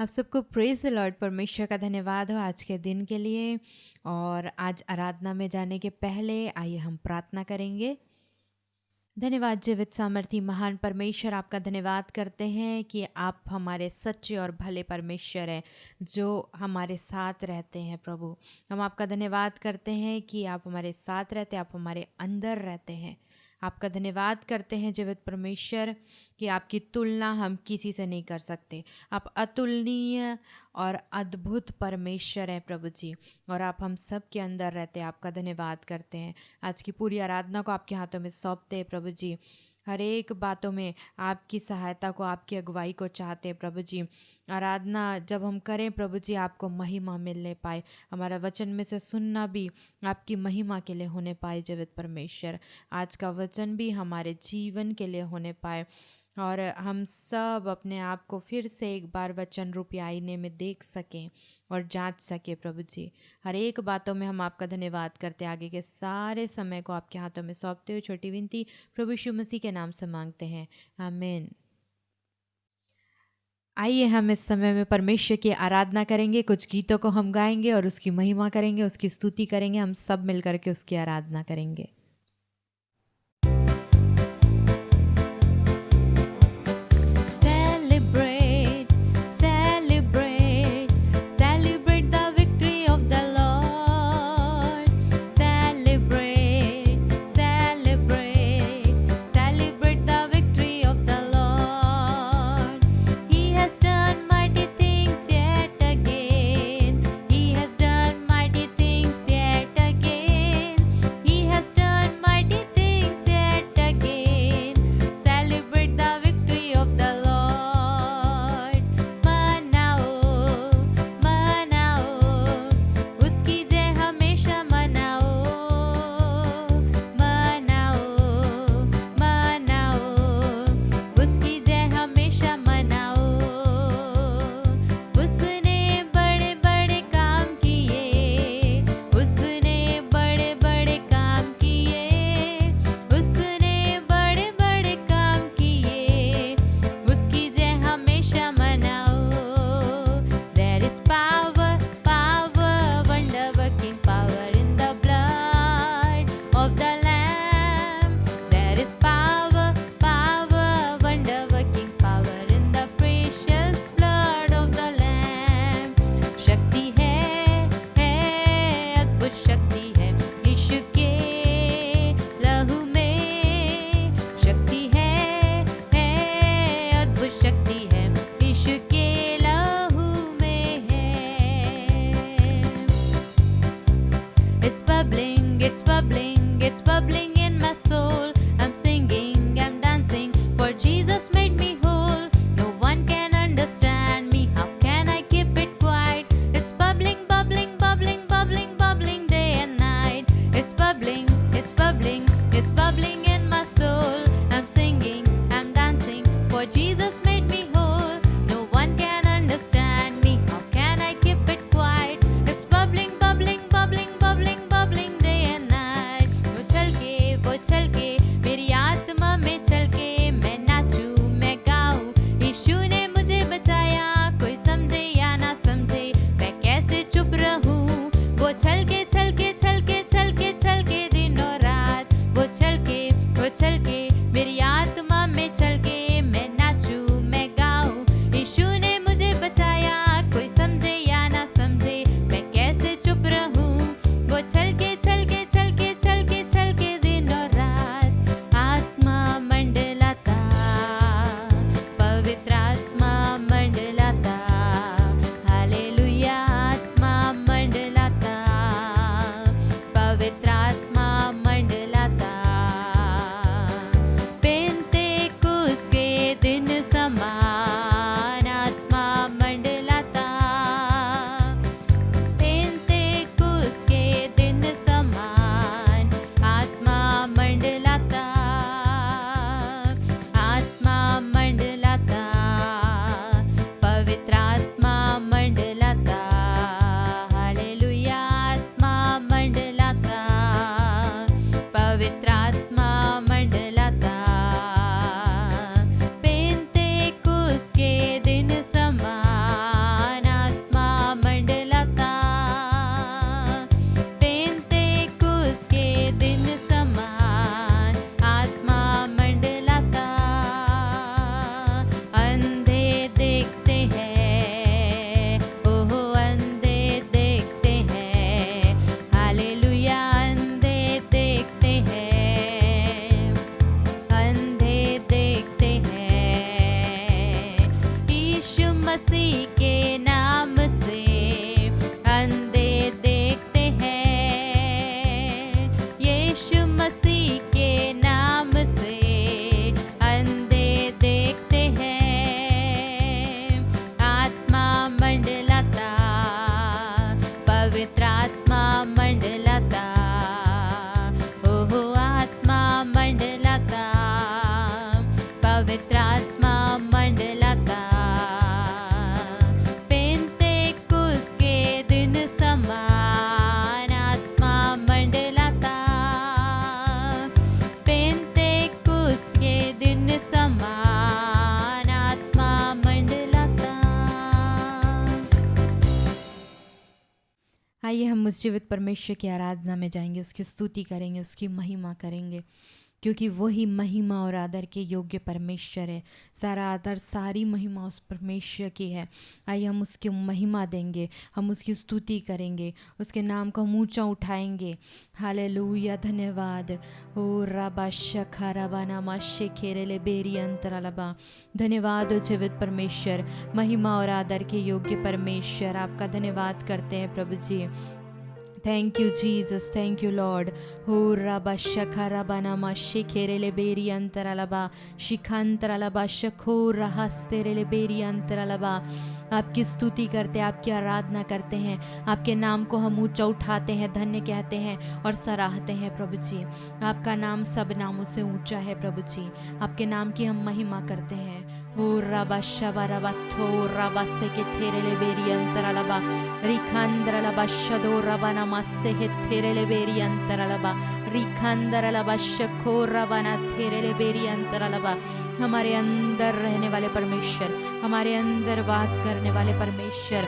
आप सबको praise the Lord. परमेश्वर का धन्यवाद हो आज के दिन के लिए। और आज आराधना में जाने के पहले आइए हम प्रार्थना करेंगे। धन्यवाद जीवित सामर्थी महान परमेश्वर, आपका धन्यवाद करते हैं कि आप हमारे सच्चे और भले परमेश्वर हैं जो हमारे साथ रहते हैं। प्रभु, हम आपका धन्यवाद करते हैं कि आप हमारे साथ रहते हैं, आप हमारे अंदर रहते हैं। आपका धन्यवाद करते हैं जीवित परमेश्वर कि आपकी तुलना हम किसी से नहीं कर सकते। आप अतुलनीय और अद्भुत परमेश्वर हैं प्रभु जी, और आप हम सब के अंदर रहते हैं। आपका धन्यवाद करते हैं। आज की पूरी आराधना को आपके हाथों में सौंपते हैं प्रभु जी। हर एक बातों में आपकी सहायता को, आपकी अगुवाई को चाहते हैं प्रभु जी। आराधना जब हम करें प्रभु जी, आपको महिमा मिलने पाए। हमारा वचन में से सुनना भी आपकी महिमा के लिए होने पाए जीवित परमेश्वर। आज का वचन भी हमारे जीवन के लिए होने पाए, और हम सब अपने आप को फिर से एक बार वचन रूपी आईने में देख सकें और जांच सकें प्रभु जी। हर एक बातों में हम आपका धन्यवाद करते। आगे के सारे समय को आपके हाथों में सौंपते हुए छोटी विनती प्रभु यीशु मसीह के नाम से मांगते हैं, आमीन। आइए हम इस समय में परमेश्वर की आराधना करेंगे। कुछ गीतों को हम गाएंगे और उसकी महिमा करेंगे, उसकी स्तुति करेंगे। हम सब मिलकर के उसकी आराधना करेंगे। मसीह के नाम से अंधे देखते हैं, यीशु मसीह के नाम से अंधे देखते हैं। आत्मा मंडलाता, पवित्र आत्मा मंडलाता, ओहो आत्मा मंडलाता, पवित्र आत्मा मंडलाता। पेंतेकुस्त के दिन समान आत्मा मंडलाता, पेंतेकुस्त के दिन समान आत्मा मंडलाता। आइए हम उस जीवित परमेश्वर की आराधना में जाएंगे, उसकी स्तुति करेंगे, उसकी महिमा करेंगे, क्योंकि वही महिमा और आदर के योग्य परमेश्वर है। सारा आदर, सारी महिमा उस परमेश्वर की है। आइए हम उसकी महिमा देंगे, हम उसकी स्तुति करेंगे, उसके नाम को हम ऊंचा उठाएंगे। हालेलुया, धन्यवाद। ओ रबा शखा रबा नामा शेखेरेले बेरी अंतरालबा। धन्यवाद ओ जीवित परमेश्वर, महिमा और आदर के योग्य परमेश्वर, आपका धन्यवाद करते हैं प्रभु जी। Thank you Jesus, thank you Lord. हो रबा शखा रबा नामा शेखेरेले बेरी अंतरालबा शिखांतरालबा शखो रहस्तेरेले बेरी अंतरालबा। आपकी स्तुति करते हैं, आपकी आराधना करते हैं, आपके नाम को हम ऊंचा उठाते हैं, धन्य कहते हैं और सराहते हैं प्रभु जी। आपका नाम सब नामों से ऊंचा है प्रभु जी, आपके नाम की हम महिमा करते हैं। ओ रबा शबा रबा थो रबा से के ठेरेले बेरी अंतरालबा रिखांदरालबा शदो रबा नामा से हे ठेरेले बेरी अंतरालबा रिखांदरालबा शखो रबा ना ठेरेले बेरी अंतरालबा। हमारे अंदर रहने वाले परमेश्वर, हमारे अंदर वास करने वाले परमेश्वर,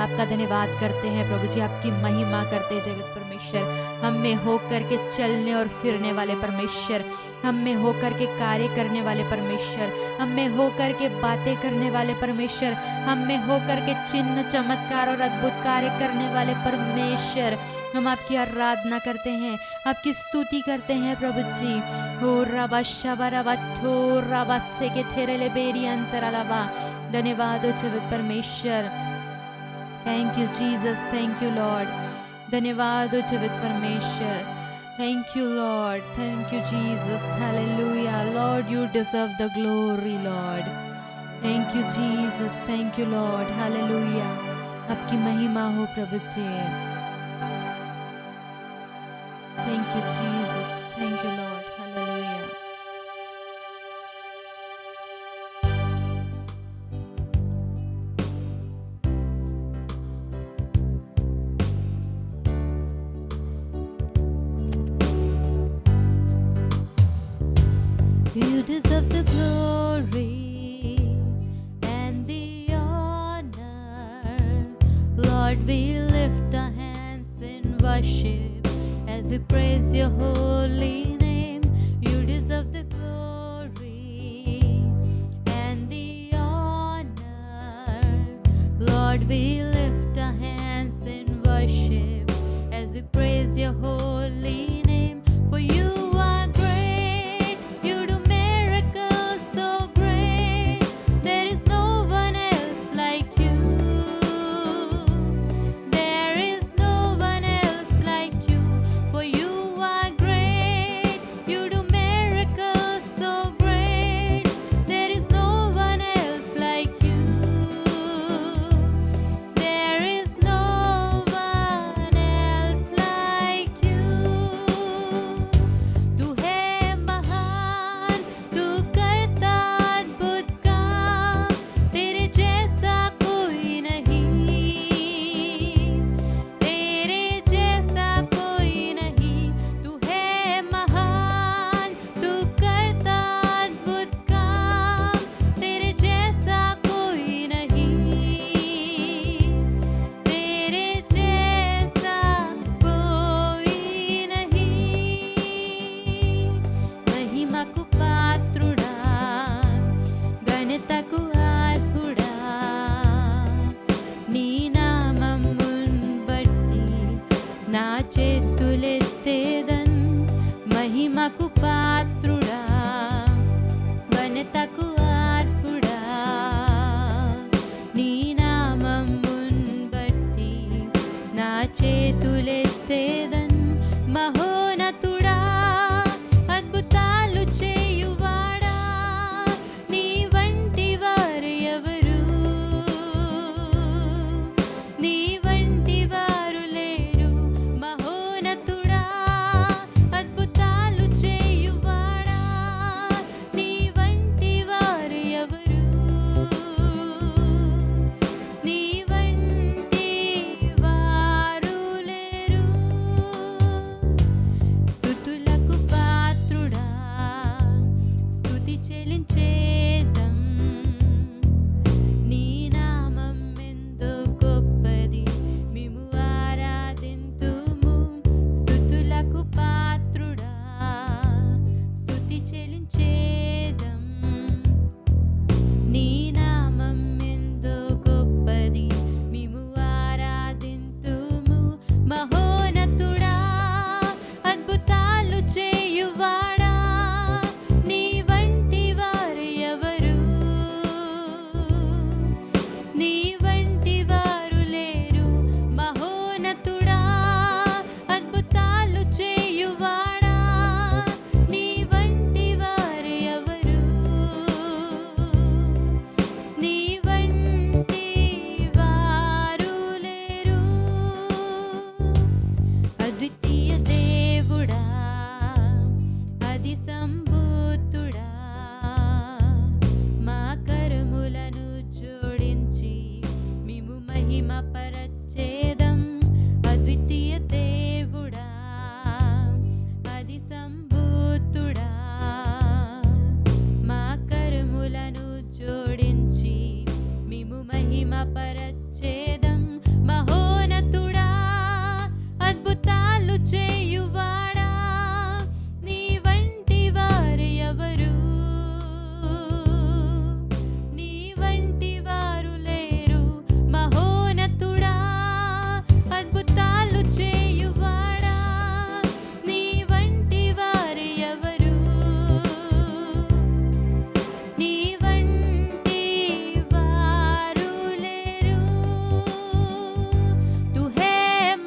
आपका धन्यवाद करते हैं प्रभु जी, आपकी महिमा करते हैं जीवित परमेश्वर। हम में होकर के चलने और फिरने वाले परमेश्वर, हम में होकर के कार्य करने वाले परमेश्वर, हम में होकर के बातें करने वाले परमेश्वर, हम में होकर के चिन्ह चमत्कार और अद्भुत कार्य करने वाले परमेश्वर, हम आपकी आराधना करते हैं, आपकी स्तुति करते हैं प्रभु जी। हो रबा शबा रबा थो रबा से के ठेरेले बेरी अंतरालबा। धन्यवाद हो जीवित परमेश्वर। Thank you Jesus, thank you Lord. धन्यवाद हो जीवित परमेश्वर। Thank you Lord, thank you Jesus. Hallelujah Lord, you deserve the glory Lord. Thank you Jesus, thank you Lord. Hallelujah, आपकी महिमा हो प्रभु जी। Thank you Jesus, thank you Lord. Hallelujah. You deserve the glory and the honor. Lord, we lift our hands in worship as we praise your holy name. You deserve the glory and the honor. Lord, we lift our hands in worship as we praise your holy name. For you are great, you do miracles so great. There is no one else like you. There is no one else like you. For you are great, you do miracles so great. There is no one else like you. There మహిమ పరచ్చేదం మహోన్నతుడా అద్భుతాలు చేయువాడా నీ వంటి వారు ఎవరు నీ వంటి వారు లేరు మహోన్నతుడా అద్భుతాలు చేయువాడా నీ వంటి వారు ఎవరు నీ వంటి వారు లేరు तू है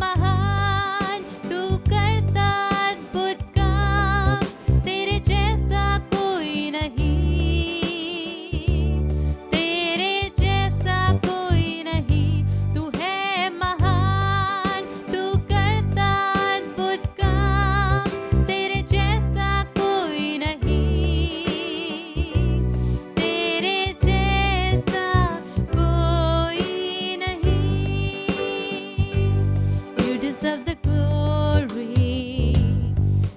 महान तू करता अद्भुत काम तेरे जैसा कोई नहीं तेरे जैसा कोई नहीं तू है महान तू करता अद्भुत काम तेरे जैसा कोई नहीं तेरे जैसा कोई नहीं You deserve the glory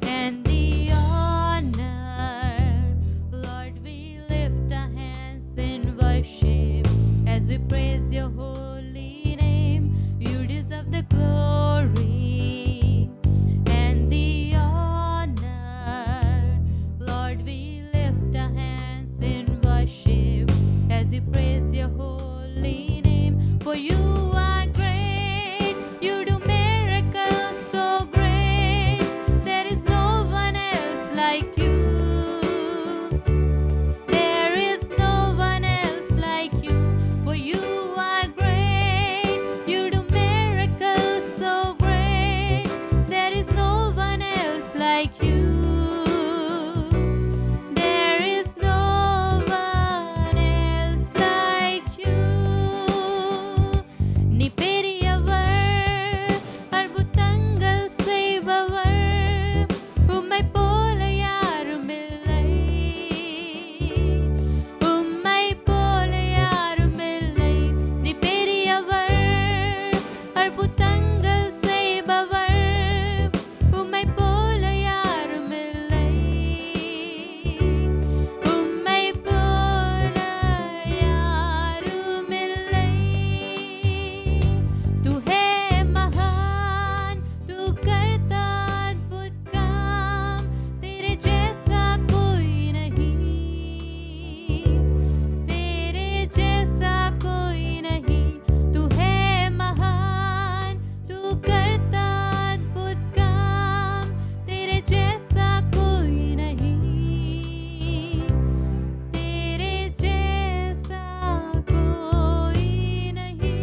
and the honor. Lord, we lift our hands in worship as we praise your holy name. You deserve the glory and the honor. Lord, we lift our hands in worship as we praise your holy name. For you are great, you do miracles so great. There is no one else like you. There is no one else like you. For you are great, you do miracles so great. There is no one else like you. There is no one else like you. நீ பெரியவர் அற்புதங்கள் செய்பவர் உம்மை போல யாரும் இல்லை உம்மை போல யாரும் இல்லை நீ பெரியவர் அற்புதங்கள் செய்பவர் உம்மை போல யாரும் இல்லை உம்மை போல யாரும் இல்லை तू है महान तू करता अद्भुत काम तेरे जैसा कोई नहीं तेरे जैसा कोई नहीं तू है महान तू करता अद्भुत काम तेरे जैसा कोई नहीं तेरे जैसा कोई नहीं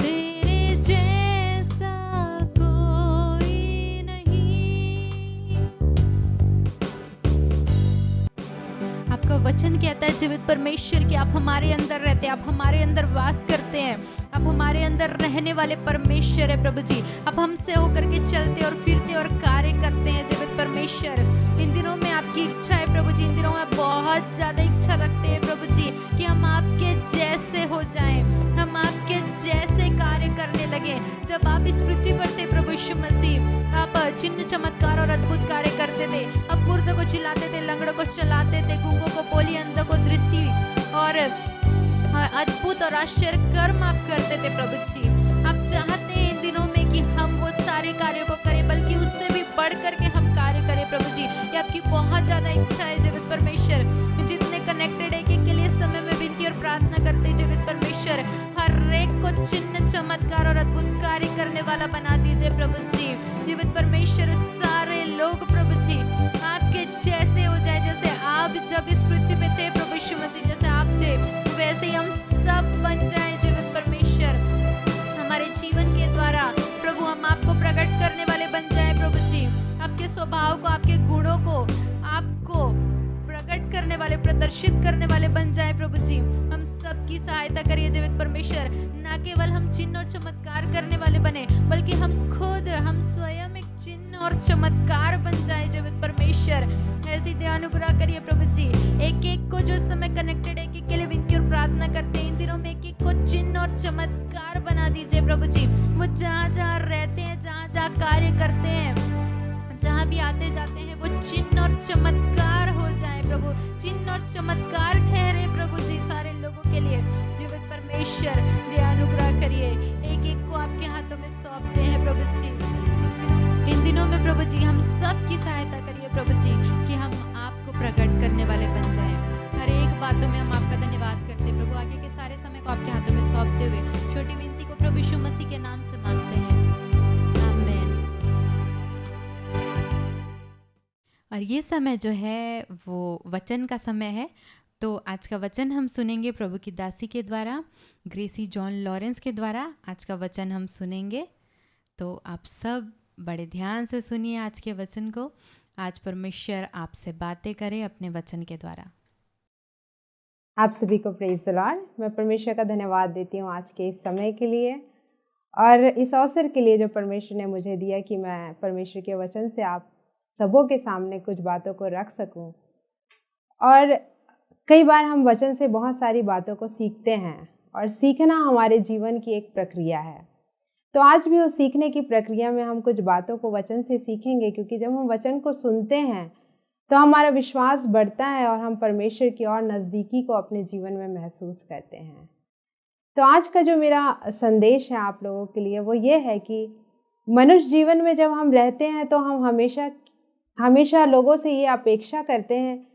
तेरे जैसा कोई नहीं आपका वचन कहता है जीवित परमेश्वर कि आप हमारे अंदर रहते हैं आप हमारे अंदर वास करते हैं आप हमारे अंदर रहने वाले परमेश्वर है प्रभु जी आप हमसे होकर के चलते और फिरते और कार्य करते हैं जीवित परमेश्वर इन दिनों में आपकी इच्छा है प्रभु जी इन दिनों में आप बहुत ज्यादा इच्छा रखते हैं प्रभु जी कि हम आपके जैसे हो जाएं हम आपके जैसे कार्य करने लगे जब आप इस पृथ्वी पर थे प्रभु यीशु मसीह आप चिन्ह चमत्कार और अद्भुत कार्य करते थे आप मुर्दों को चिल्लाते थे लंगड़ों को चलाते थे गूंगों को बोली अंधों को दृष्टि और अद्भुत और आश्चर्य कर्म आप करते थे प्रभु जी आप चाहते हैं इन दिनों में कि हम वो सारे कार्यों को करें बल्कि उससे भी बढ़ करके हम कार्य करें प्रभु जी ये आपकी बहुत ज्यादा इच्छा है जीवित परमेश्वर जितने कनेक्टेड है के लिए समय में विनती और प्रार्थना करते हैं जीवित परमेश्वर हर एक को चिन्ह चमत्कार और अद्भुत कार्य करने वाला बना दीजिए प्रभु जी जीवित परमेश्वर सारे लोग प्रभु जी आपके जैसे हो जाए जैसे आप जब इस पृथ्वी में थे प्रभु यीशु मसीह जैसे आप थे वैसे ही हम सब बन जाए जीवित परमेश्वर हमारे जीवन के द्वारा प्रभु हम आपको प्रकट करने वाले बन जाए प्रभु जी आपके स्वभाव को आपके गुणों को आपको प्रकट करने वाले प्रदर्शित करने वाले बन जाए प्रभु जी हम सबकी सहायता करिए जीवित परमेश्वर न केवल हम चिन्ह और चमत्कार करने वाले बने बल्कि हम खुद हम स्वयं एक चिन्ह और चमत्कार बन जाए जीवित परमेश्वर ऐसी दया अनुग्रह करिए प्रभु जी एक एक को जो समय कनेक्टेड है के लिए विनती और प्रार्थना करते हैं इन दिनों में एक एक को चिन्ह और चमत्कार बना दीजिए प्रभु जी वो जहाँ जहाँ रहते हैं जहाँ जहाँ कार्य करते हैं जहाँ भी आते जाते हैं वो चिन्ह और चमत्कार हो जाए प्रभु चिन्ह और चमत्कार ठहरे प्रभु जी सारे लोगों के लिए परमेश्वर दया अनुग्रह करिए। एक एक को आपके हाथों में सौंपते हैं प्रभु जी। इन दिनों में प्रभु जी हम सब की सहायता करिए प्रभु जी, कि हम आपको प्रकट करने वाले बन जाएं। हर एक बातों में हम आपका धन्यवाद करते हैं प्रभु। आगे के सारे समय को आपके हाथों में सौंपते हुए छोटी विनती को प्रभु यीशु मसीह के नाम से मांगते हैं, आमीन। और ये समय जो है वो वचन का समय है। तो आज का वचन हम सुनेंगे प्रभु की दासी के द्वारा, ग्रेसी जॉन लॉरेंस के द्वारा आज का वचन हम सुनेंगे। तो आप सब बड़े ध्यान से सुनिए आज के वचन को। आज परमेश्वर आपसे बातें करे अपने वचन के द्वारा। आप सभी को प्रेज द लॉर्ड। मैं परमेश्वर का धन्यवाद देती हूँ आज के इस समय के लिए और इस अवसर के लिए जो परमेश्वर ने मुझे दिया कि मैं परमेश्वर के वचन से आप सबों के सामने कुछ बातों को रख सकूं। और कई बार हम वचन से बहुत सारी बातों को सीखते हैं और सीखना हमारे जीवन की एक प्रक्रिया है। तो आज भी उस सीखने की प्रक्रिया में हम कुछ बातों को वचन से सीखेंगे, क्योंकि जब हम वचन को सुनते हैं तो हमारा विश्वास बढ़ता है और हम परमेश्वर की और नज़दीकी को अपने जीवन में महसूस करते हैं। तो आज का जो मेरा संदेश है आप लोगों के लिए वो ये है कि मनुष्य जीवन में जब हम रहते हैं तो हम हमेशा लोगों से ये अपेक्षा करते हैं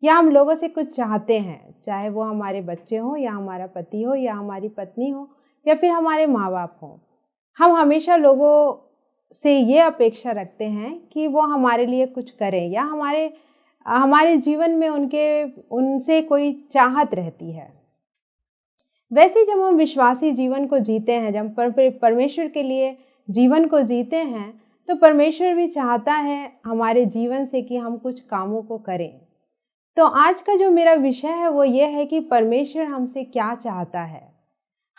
या हम लोगों से कुछ चाहते हैं, चाहे वो हमारे बच्चे हों या हमारा पति हो या हमारी पत्नी हो या फिर हमारे माँ बाप हों। हम हमेशा लोगों से ये अपेक्षा रखते हैं कि वो हमारे लिए कुछ करें या हमारे जीवन में उनसे कोई चाहत रहती है। वैसे जब हम विश्वासी जीवन को जीते हैं, जब परमेश्वर के लिए जीवन को जीते हैं, तो परमेश्वर भी चाहता है हमारे जीवन से कि हम कुछ कामों को करें। तो आज का जो मेरा विषय है वो ये है कि परमेश्वर हमसे क्या चाहता है।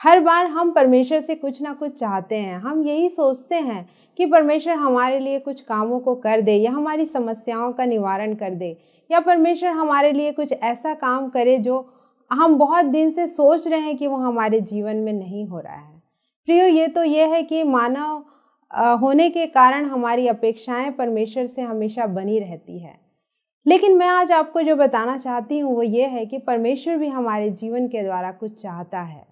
हर बार हम परमेश्वर से कुछ ना कुछ चाहते हैं। हम यही सोचते हैं कि परमेश्वर हमारे लिए कुछ कामों को कर दे या हमारी समस्याओं का निवारण कर दे या परमेश्वर हमारे लिए कुछ ऐसा काम करे जो हम बहुत दिन से सोच रहे हैं कि वो हमारे जीवन में नहीं हो रहा है। प्रियो, ये है कि मानव होने के कारण हमारी अपेक्षाएं परमेश्वर से हमेशा बनी रहती है। लेकिन मैं आज आपको जो बताना चाहती हूँ वो ये है कि परमेश्वर भी हमारे जीवन के द्वारा कुछ चाहता है।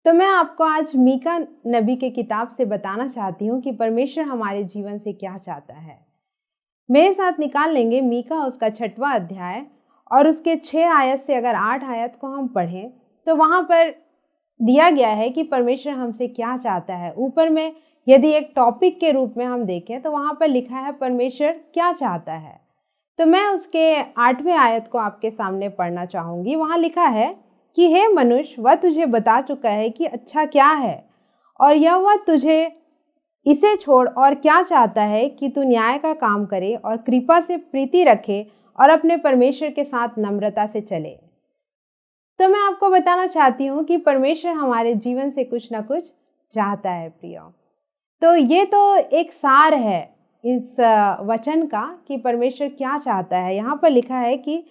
तो मैं आपको आज मीका नबी के किताब से बताना चाहती हूँ कि परमेश्वर हमारे जीवन से क्या चाहता है। मेरे साथ निकाल लेंगे मीका उसका 6वां अध्याय और उसके 6 आयत से अगर 8 आयत को हम पढ़ें तो वहाँ पर दिया गया है कि परमेश्वर हमसे क्या चाहता है। ऊपर में यदि एक टॉपिक के रूप में हम देखें तो वहाँ पर लिखा है परमेश्वर क्या चाहता है। तो मैं उसके 8वें आयत को आपके सामने पढ़ना चाहूँगी। वहाँ लिखा है कि हे मनुष्य, वह तुझे बता चुका है कि अच्छा क्या है और यह वह तुझे इसे छोड़ और क्या चाहता है कि तू न्याय का काम करे और कृपा से प्रीति रखे और अपने परमेश्वर के साथ नम्रता से चले। तो मैं आपको बताना चाहती हूँ कि परमेश्वर हमारे जीवन से कुछ ना कुछ चाहता है प्रियो। तो ये तो एक सार है इस वचन का कि परमेश्वर क्या चाहता है। यहाँ पर लिखा है कि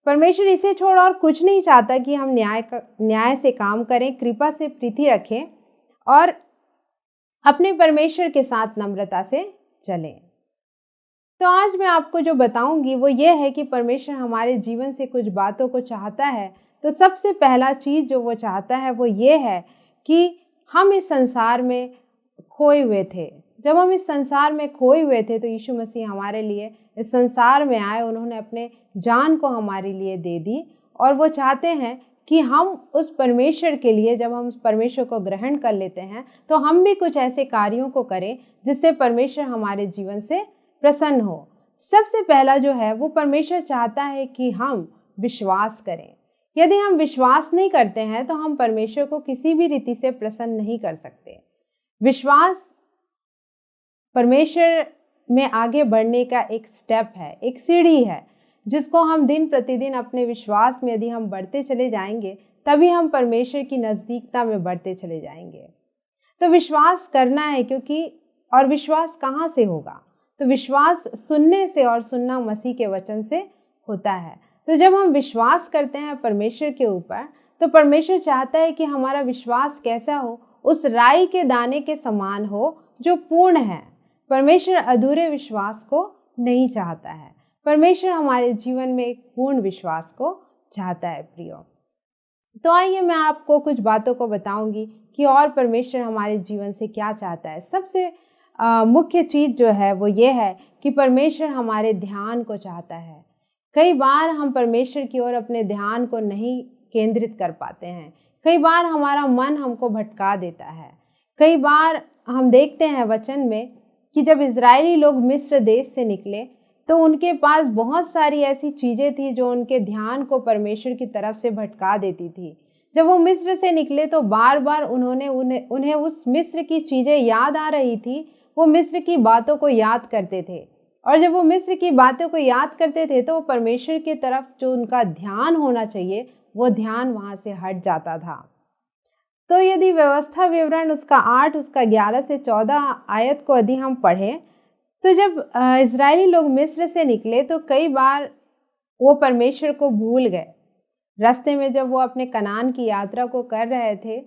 परमेश्वर इसे छोड़ और कुछ नहीं चाहता कि हम न्याय से काम करें, कृपा से प्रीति रखें और अपने परमेश्वर के साथ नम्रता से चलें। तो आज मैं आपको जो बताऊंगी वो ये है कि परमेश्वर हमारे जीवन से कुछ बातों को चाहता है। तो सबसे पहला चीज़ जो वो चाहता है वो ये है कि हम इस संसार में खोए हुए थे। जब हम इस संसार में खोए हुए थे तो यीशु मसीह हमारे लिए इस संसार में आए, उन्होंने अपने जान को हमारे लिए दे दी और वो चाहते हैं कि हम उस परमेश्वर के लिए, जब हम उस परमेश्वर को ग्रहण कर लेते हैं तो हम भी कुछ ऐसे कार्यों को करें जिससे परमेश्वर हमारे जीवन से प्रसन्न हो। सबसे पहला जो है वो परमेश्वर चाहता है कि हम विश्वास करें। यदि हम विश्वास नहीं करते हैं तो हम परमेश्वर को किसी भी रीति से प्रसन्न नहीं कर सकते। विश्वास परमेश्वर में आगे बढ़ने का एक स्टेप है, एक सीढ़ी है, जिसको हम दिन प्रतिदिन अपने विश्वास में यदि हम बढ़ते चले जाएंगे तभी हम परमेश्वर की नज़दीकता में बढ़ते चले जाएंगे। तो विश्वास करना है, और विश्वास कहाँ से होगा? तो विश्वास सुनने से और सुनना मसीह के वचन से होता है। तो जब हम विश्वास करते हैं परमेश्वर के ऊपर तो परमेश्वर चाहता है कि हमारा विश्वास कैसा हो? उस राई के दाने के समान हो जो पूर्ण है। परमेश्वर अधूरे विश्वास को नहीं चाहता है। परमेश्वर हमारे जीवन में एक पूर्ण विश्वास को चाहता है प्रियो। तो आइए मैं आपको कुछ बातों को बताऊंगी कि और परमेश्वर हमारे जीवन से क्या चाहता है। सबसे मुख्य चीज़ जो है वो ये है कि परमेश्वर हमारे ध्यान को चाहता है। कई बार हम परमेश्वर की ओर अपने ध्यान को नहीं केंद्रित कर पाते हैं। कई बार हमारा मन हमको भटका देता है। कई बार हम देखते हैं वचन में कि जब इजरायली लोग मिस्र देश से निकले तो उनके पास बहुत सारी ऐसी चीज़ें थी जो उनके ध्यान को परमेश्वर की तरफ से भटका देती थी। जब वो मिस्र से निकले तो बार बार उन्हें उस मिस्र की चीज़ें याद आ रही थी। वो मिस्र की बातों को याद करते थे और जब वो मिस्र की बातों को याद करते थे तो परमेश्वर की तरफ जो उनका ध्यान होना चाहिए वो ध्यान वहाँ से हट जाता था। तो यदि व्यवस्था विवरण उसका 8 उसका 11 से 14 आयत को यदि हम पढ़ें तो जब इजरायली लोग मिस्र से निकले तो कई बार वो परमेश्वर को भूल गए। रास्ते में जब वो अपने कनान की यात्रा को कर रहे थे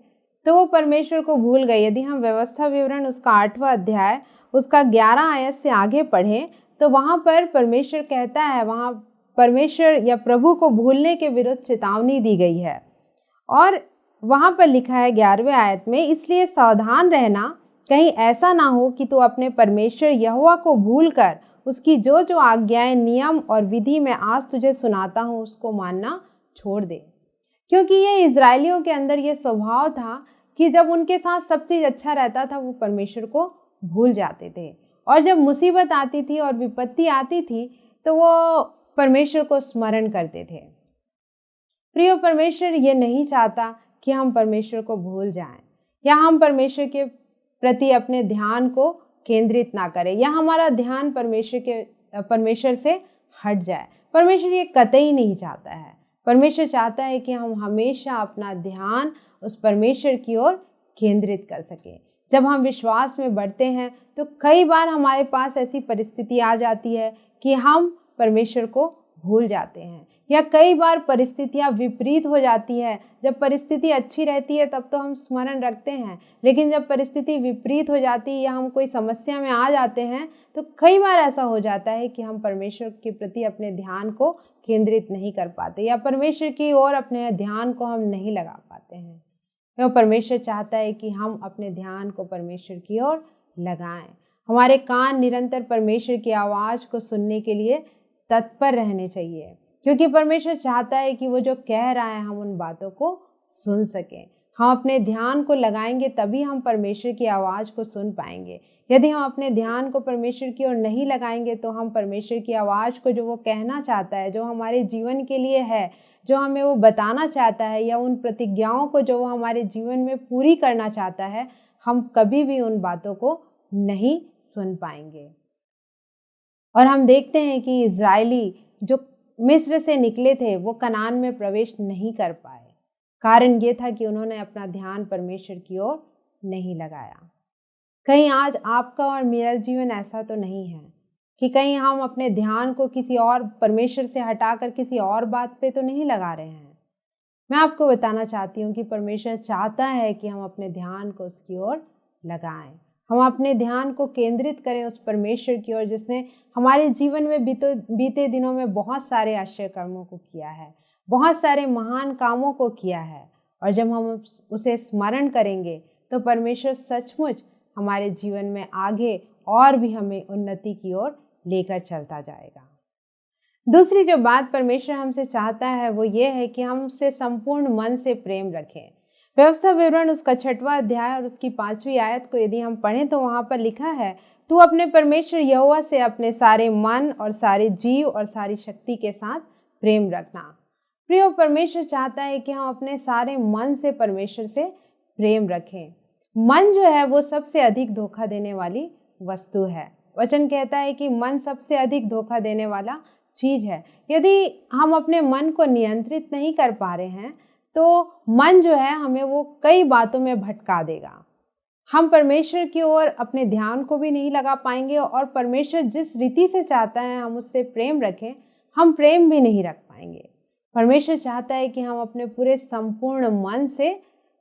तो वो परमेश्वर को भूल गए। यदि हम व्यवस्था विवरण उसका 8वां अध्याय उसका 11 आयत से आगे पढ़ें तो वहाँ पर परमेश्वर कहता है, वहाँ परमेश्वर या प्रभु को भूलने के विरुद्ध चेतावनी दी गई है और वहाँ पर लिखा है 11वें आयत में, इसलिए सावधान रहना, कहीं ऐसा ना हो कि तू अपने परमेश्वर यहोवा को भूलकर उसकी जो जो आज्ञाएं नियम और विधि मैं आज तुझे सुनाता हूँ उसको मानना छोड़ दे। क्योंकि ये इजरायलियों के अंदर ये स्वभाव था कि जब उनके साथ सब चीज़ अच्छा रहता था वो परमेश्वर को भूल जाते थे और जब मुसीबत आती थी और विपत्ति आती थी तो वो परमेश्वर को स्मरण करते थे। प्रिय, परमेश्वर ये नहीं चाहता कि हम परमेश्वर को भूल जाएं या हम परमेश्वर के प्रति अपने ध्यान को केंद्रित ना करें या हमारा ध्यान परमेश्वर से हट जाए। परमेश्वर ये कतई नहीं चाहता है। परमेश्वर चाहता है कि हम हमेशा अपना ध्यान उस परमेश्वर की ओर केंद्रित कर सकें। जब हम विश्वास में बढ़ते हैं तो कई बार हमारे पास ऐसी परिस्थिति आ जाती है कि हम परमेश्वर को भूल जाते हैं या कई बार परिस्थितियां विपरीत हो जाती है। जब परिस्थिति अच्छी रहती है तब तो हम स्मरण रखते हैं, लेकिन जब परिस्थिति विपरीत हो जाती है या हम कोई समस्या में आ जाते हैं तो कई बार ऐसा हो जाता है कि हम परमेश्वर के प्रति अपने ध्यान को केंद्रित नहीं कर पाते या परमेश्वर की ओर अपने ध्यान को हम नहीं लगा पाते हैं। तो परमेश्वर चाहता है कि हम अपने ध्यान को परमेश्वर की ओर लगाएं। हमारे कान निरंतर परमेश्वर की आवाज़ को सुनने के लिए तत्पर रहने चाहिए, क्योंकि परमेश्वर चाहता है कि वो जो कह रहा है हम उन बातों को सुन सकें। हम अपने ध्यान को लगाएंगे तभी हम परमेश्वर की आवाज़ को सुन पाएंगे। यदि हम अपने ध्यान को परमेश्वर की ओर नहीं लगाएंगे तो हम परमेश्वर की आवाज़ को, जो वो कहना चाहता है, जो हमारे जीवन के लिए है, जो हमें वो बताना चाहता है या उन प्रतिज्ञाओं को जो वो हमारे जीवन में पूरी करना चाहता है, हम कभी भी उन बातों को नहीं सुन पाएंगे। और हम देखते हैं कि इजरायली जो मिस्र से निकले थे वो कनान में प्रवेश नहीं कर पाए। कारण ये था कि उन्होंने अपना ध्यान परमेश्वर की ओर नहीं लगाया। कहीं आज आपका और मेरा जीवन ऐसा तो नहीं है कि कहीं हम अपने ध्यान को किसी और परमेश्वर से हटाकर किसी और बात पे तो नहीं लगा रहे हैं। मैं आपको बताना चाहती हूँ कि परमेश्वर चाहता है कि हम अपने ध्यान को उसकी ओर लगाएं। हम अपने ध्यान को केंद्रित करें उस परमेश्वर की ओर जिसने हमारे जीवन में बीते दिनों में बहुत सारे आश्चर्य कर्मों को किया है, बहुत सारे महान कामों को किया है। और जब हम उसे स्मरण करेंगे तो परमेश्वर सचमुच हमारे जीवन में आगे और भी हमें उन्नति की ओर लेकर चलता जाएगा। दूसरी जो बात परमेश्वर हमसे चाहता है वो ये है कि हम उससे संपूर्ण मन से प्रेम रखें। व्यवस्था विवरण उसका 6वां अध्याय और उसकी 5वीं आयत को यदि हम पढ़ें तो वहाँ पर लिखा है, तू अपने परमेश्वर यहोवा से अपने सारे मन और सारे जीव और सारी शक्ति के साथ प्रेम रखना। प्रिय, परमेश्वर चाहता है कि हम अपने सारे मन से परमेश्वर से प्रेम रखें। मन जो है वो सबसे अधिक धोखा देने वाली वस्तु है। वचन कहता है कि मन सबसे अधिक धोखा देने वाला चीज है। यदि हम अपने मन को नियंत्रित नहीं कर पा रहे हैं तो मन जो है हमें वो कई बातों में भटका देगा। हम परमेश्वर की ओर अपने ध्यान को भी नहीं लगा पाएंगे और परमेश्वर जिस रीति से चाहता है हम उससे प्रेम रखें, हम प्रेम भी नहीं रख पाएंगे। परमेश्वर चाहता है कि हम अपने पूरे संपूर्ण मन से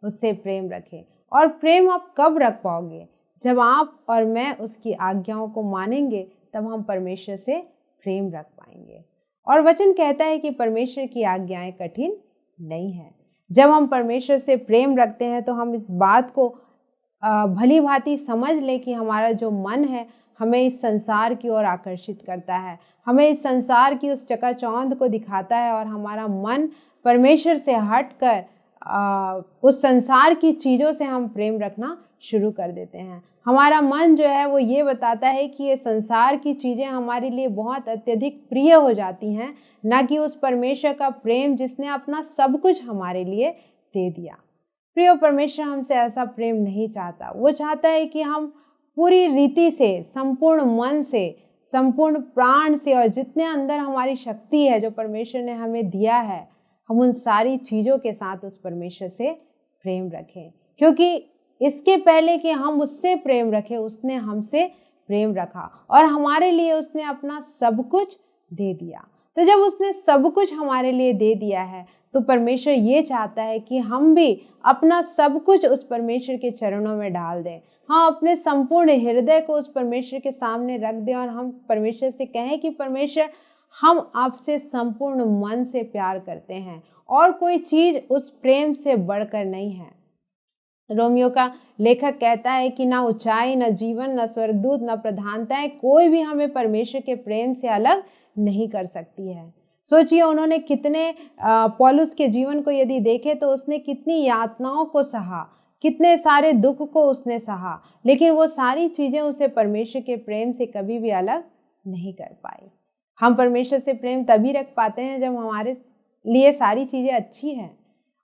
उससे प्रेम रखें। और प्रेम आप कब रख पाओगे? जब आप और मैं उसकी आज्ञाओं को मानेंगे, तब हम परमेश्वर से प्रेम रख पाएंगे। और वचन कहता है कि परमेश्वर की आज्ञाएं कठिन नहीं है। जब हम परमेश्वर से प्रेम रखते हैं तो हम इस बात को भली भांति समझ लें कि हमारा जो मन है हमें इस संसार की ओर आकर्षित करता है, हमें इस संसार की उस चकाचौंध को दिखाता है और हमारा मन परमेश्वर से हटकर उस संसार की चीज़ों से हम प्रेम रखना शुरू कर देते हैं। हमारा मन जो है वो ये बताता है कि ये संसार की चीज़ें हमारे लिए बहुत अत्यधिक प्रिय हो जाती हैं, ना कि उस परमेश्वर का प्रेम जिसने अपना सब कुछ हमारे लिए दे दिया। प्रिय परमेश्वर हमसे ऐसा प्रेम नहीं चाहता। वो चाहता है कि हम पूरी रीति से, संपूर्ण मन से, संपूर्ण प्राण से और जितने अंदर हमारी शक्ति है जो परमेश्वर ने हमें दिया है, हम उन सारी चीज़ों के साथ उस परमेश्वर से प्रेम रखें, क्योंकि इसके पहले कि हम उससे प्रेम रखें उसने हमसे प्रेम रखा और हमारे लिए उसने अपना सब कुछ दे दिया। तो जब उसने सब कुछ हमारे लिए दे दिया है तो परमेश्वर ये चाहता है कि हम भी अपना सब कुछ उस परमेश्वर के चरणों में डाल दें। हाँ, अपने संपूर्ण हृदय को उस परमेश्वर के सामने रख दें और हम परमेश्वर से कहें कि परमेश्वर, हम आपसे संपूर्ण मन से प्यार करते हैं और कोई चीज़ उस प्रेम से बढ़कर नहीं है। रोमियो का लेखक कहता है कि ना ऊंचाई, ना जीवन, ना स्वर्गदूत, ना प्रधानताएं, कोई भी हमें परमेश्वर के प्रेम से अलग नहीं कर सकती है। सोचिए उन्होंने कितने पौलुस के जीवन को यदि देखे तो उसने कितनी यातनाओं को सहा, कितने सारे दुख को उसने सहा, लेकिन वो सारी चीज़ें उसे परमेश्वर के प्रेम से कभी भी अलग नहीं कर पाई। हम परमेश्वर से प्रेम तभी रख पाते हैं जब हमारे लिए सारी चीज़ें अच्छी हैं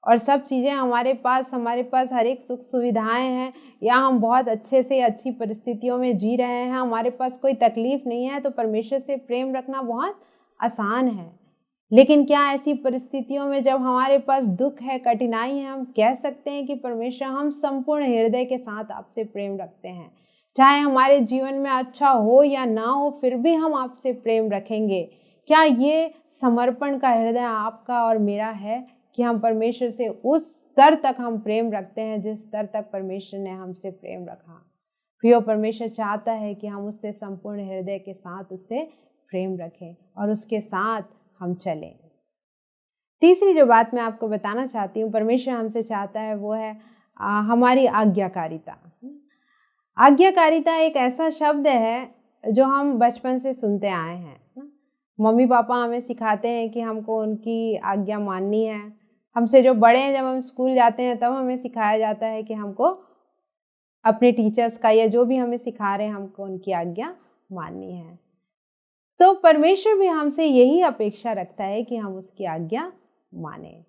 और सब चीज़ें हमारे पास हर एक सुख सुविधाएं हैं, या हम बहुत अच्छे से अच्छी परिस्थितियों में जी रहे हैं, हमारे पास कोई तकलीफ नहीं है, तो परमेश्वर से प्रेम रखना बहुत आसान है। लेकिन क्या ऐसी परिस्थितियों में जब हमारे पास दुख है, कठिनाई है, हम कह सकते हैं कि परमेश्वर, हम संपूर्ण हृदय के साथ आपसे प्रेम रखते हैं, चाहे हमारे जीवन में अच्छा हो या ना हो, फिर भी हम आपसे प्रेम रखेंगे? क्या ये समर्पण का हृदय आपका और मेरा है कि हम परमेश्वर से उस स्तर तक हम प्रेम रखते हैं जिस स्तर तक परमेश्वर ने हमसे प्रेम रखा? प्रिय, परमेश्वर चाहता है कि हम उससे संपूर्ण हृदय के साथ उससे प्रेम रखें और उसके साथ हम चलें। तीसरी जो बात मैं आपको बताना चाहती हूँ परमेश्वर हमसे चाहता है वो है हमारी आज्ञाकारिता। आज्ञाकारिता एक ऐसा शब्द है जो हम बचपन से सुनते आए हैं। मम्मी पापा हमें सिखाते हैं कि हमको उनकी आज्ञा माननी है। हमसे जो बड़े हैं, जब हम स्कूल जाते हैं तब हमें सिखाया जाता है कि हमको अपने टीचर्स का या जो भी हमें सिखा रहे हैं हमको उनकी आज्ञा माननी है। तो परमेश्वर भी हमसे यही अपेक्षा रखता है कि हम उसकी आज्ञा माने,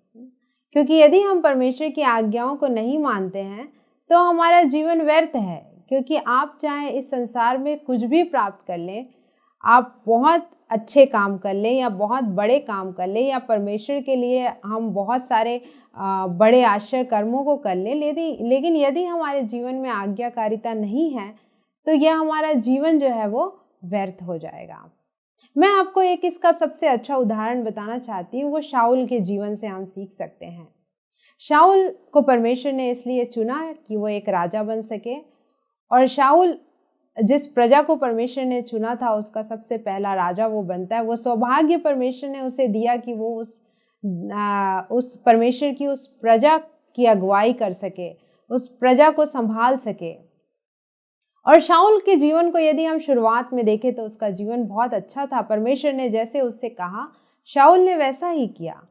क्योंकि यदि हम परमेश्वर की आज्ञाओं को नहीं मानते हैं तो हमारा जीवन व्यर्थ है। क्योंकि आप चाहे इस संसार में कुछ भी प्राप्त कर लें, आप बहुत अच्छे काम कर लें या बहुत बड़े काम कर लें, या परमेश्वर के लिए हम बहुत सारे बड़े आश्चर्य कर्मों को कर लें, लेकिन यदि हमारे जीवन में आज्ञाकारिता नहीं है तो यह हमारा जीवन जो है वो व्यर्थ हो जाएगा। मैं आपको एक इसका सबसे अच्छा उदाहरण बताना चाहती हूँ, वो शाऊल के जीवन से हम सीख सकते हैं। शाऊल को परमेश्वर ने इसलिए चुना कि वो एक राजा बन सके, और शाऊल जिस प्रजा को परमेश्वर ने चुना था उसका सबसे पहला राजा वो बनता है। वो सौभाग्य परमेश्वर ने उसे दिया कि वो उस परमेश्वर की उस प्रजा की अगुवाई कर सके, उस प्रजा को संभाल सके। और शाऊल के जीवन को यदि हम शुरुआत में देखें तो उसका जीवन बहुत अच्छा था। परमेश्वर ने जैसे उससे कहा शाऊल ने वैसा ही किया।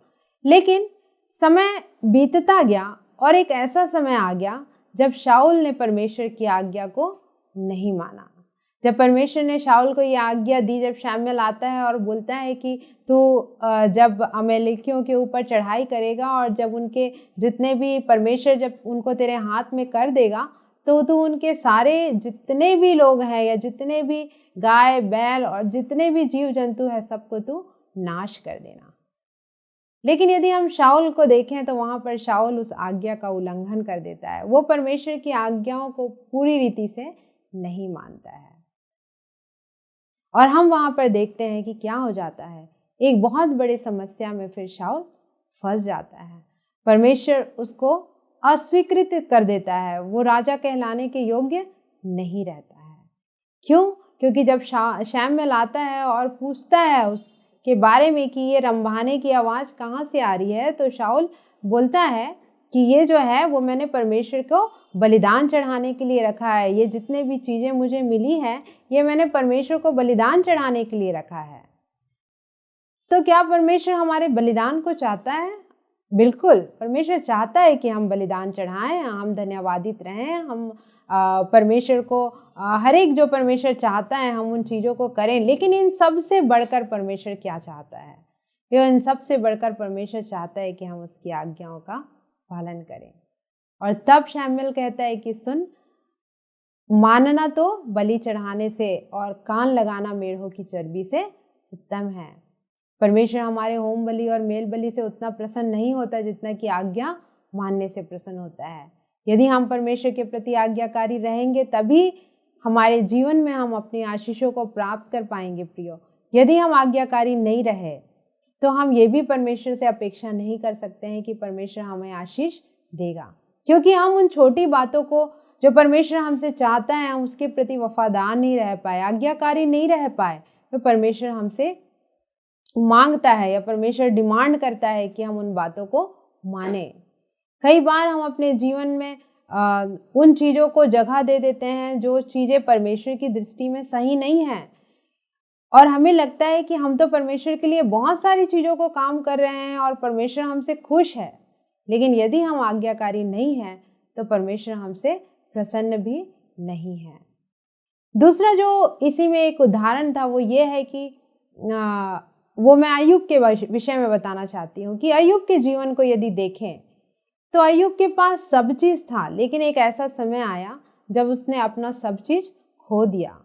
लेकिन समय बीतता गया और एक ऐसा समय आ गया जब शाऊल ने परमेश्वर की आज्ञा को नहीं माना। जब परमेश्वर ने शाऊल को यह आज्ञा दी, जब शमूएल आता है और बोलता है कि तू जब अमालेकियों के ऊपर चढ़ाई करेगा और जब उनके जितने भी परमेश्वर जब उनको तेरे हाथ में कर देगा तो तू उनके सारे जितने भी लोग हैं या जितने भी गाय बैल और जितने भी जीव जंतु है सबको तू नाश कर देना। लेकिन यदि हम शाऊल को देखें तो वहाँ पर शाऊल उस आज्ञा का उल्लंघन कर देता है। वो परमेश्वर की आज्ञाओं को पूरी रीति से नहीं मानता है और हम वहाँ पर देखते हैं कि क्या हो जाता है, एक बहुत बड़ी समस्या में फिर शाऊल फंस जाता है। परमेश्वर उसको अस्वीकृत कर देता है, वो राजा कहलाने के योग्य नहीं रहता है। क्यों? क्योंकि जब शमूएल आता है और पूछता है उसके बारे में कि ये रंभाने की आवाज़ कहाँ से आ रही है, तो शाऊल बोलता है कि ये जो है वो मैंने परमेश्वर को बलिदान चढ़ाने के लिए रखा है, ये जितने भी चीज़ें मुझे मिली हैं ये मैंने परमेश्वर को बलिदान चढ़ाने के लिए रखा है। तो क्या परमेश्वर हमारे बलिदान को चाहता है? बिल्कुल, परमेश्वर चाहता है कि हम बलिदान चढ़ाएं, हम धन्यवादित रहें, हम परमेश्वर को हर एक जो परमेश्वर चाहता है हम उन चीज़ों को करें। लेकिन इन सब से बढ़कर परमेश्वर क्या चाहता है? इन सब से बढ़कर परमेश्वर चाहता है कि हम उसकी आज्ञाओं का पालन करें। और तब शमूएल कहता है कि सुन, मानना तो बलि चढ़ाने से और कान लगाना मेढ़ों की चर्बी से उत्तम है। परमेश्वर हमारे होम बलि और मेल बलि से उतना प्रसन्न नहीं होता जितना कि आज्ञा मानने से प्रसन्न होता है। यदि हम परमेश्वर के प्रति आज्ञाकारी रहेंगे तभी हमारे जीवन में हम अपनी आशीषों को प्राप्त कर पाएंगे प्रियो। यदि हम आज्ञाकारी नहीं रहे तो हम ये भी परमेश्वर से अपेक्षा नहीं कर सकते हैं कि परमेश्वर हमें आशीष देगा, क्योंकि हम उन छोटी बातों को जो परमेश्वर हमसे चाहता है हम उसके प्रति वफादार नहीं रह पाए, आज्ञाकारी नहीं रह पाए, तो परमेश्वर हमसे मांगता है या परमेश्वर डिमांड करता है कि हम उन बातों को माने। कई बार हम अपने जीवन में उन चीज़ों को जगह दे देते हैं जो चीज़ें परमेश्वर की दृष्टि में सही नहीं हैं, और हमें लगता है कि हम तो परमेश्वर के लिए बहुत सारी चीज़ों को काम कर रहे हैं और परमेश्वर हमसे खुश है। लेकिन यदि हम आज्ञाकारी नहीं हैं तो परमेश्वर हमसे प्रसन्न भी नहीं है। दूसरा जो इसी में एक उदाहरण था वो ये है कि वो मैं अय्यूब के विषय में बताना चाहती हूँ कि अय्यूब के जीवन को यदि देखें तो अय्यूब के पास सब चीज़ था, लेकिन एक ऐसा समय आया जब उसने अपना सब चीज़ खो दिया।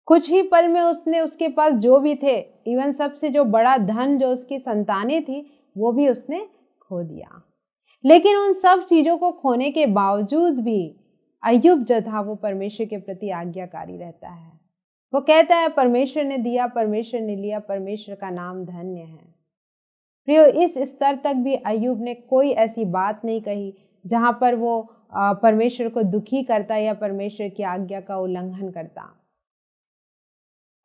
कुछ ही पल में उसके पास जो भी थे, इवन सबसे जो बड़ा धन जो उसकी संतानें थी वो भी उसने खो दिया। लेकिन उन सब चीज़ों को खोने के बावजूद भी अय्यूब जो था वो परमेश्वर के प्रति आज्ञाकारी रहता है। वो कहता है परमेश्वर ने दिया, परमेश्वर ने लिया, परमेश्वर का नाम धन्य है। प्रियो, इस स्तर तक भी अय्यूब ने कोई ऐसी बात नहीं कही जहाँ पर वो परमेश्वर को दुखी करता या परमेश्वर की आज्ञा का उल्लंघन करता।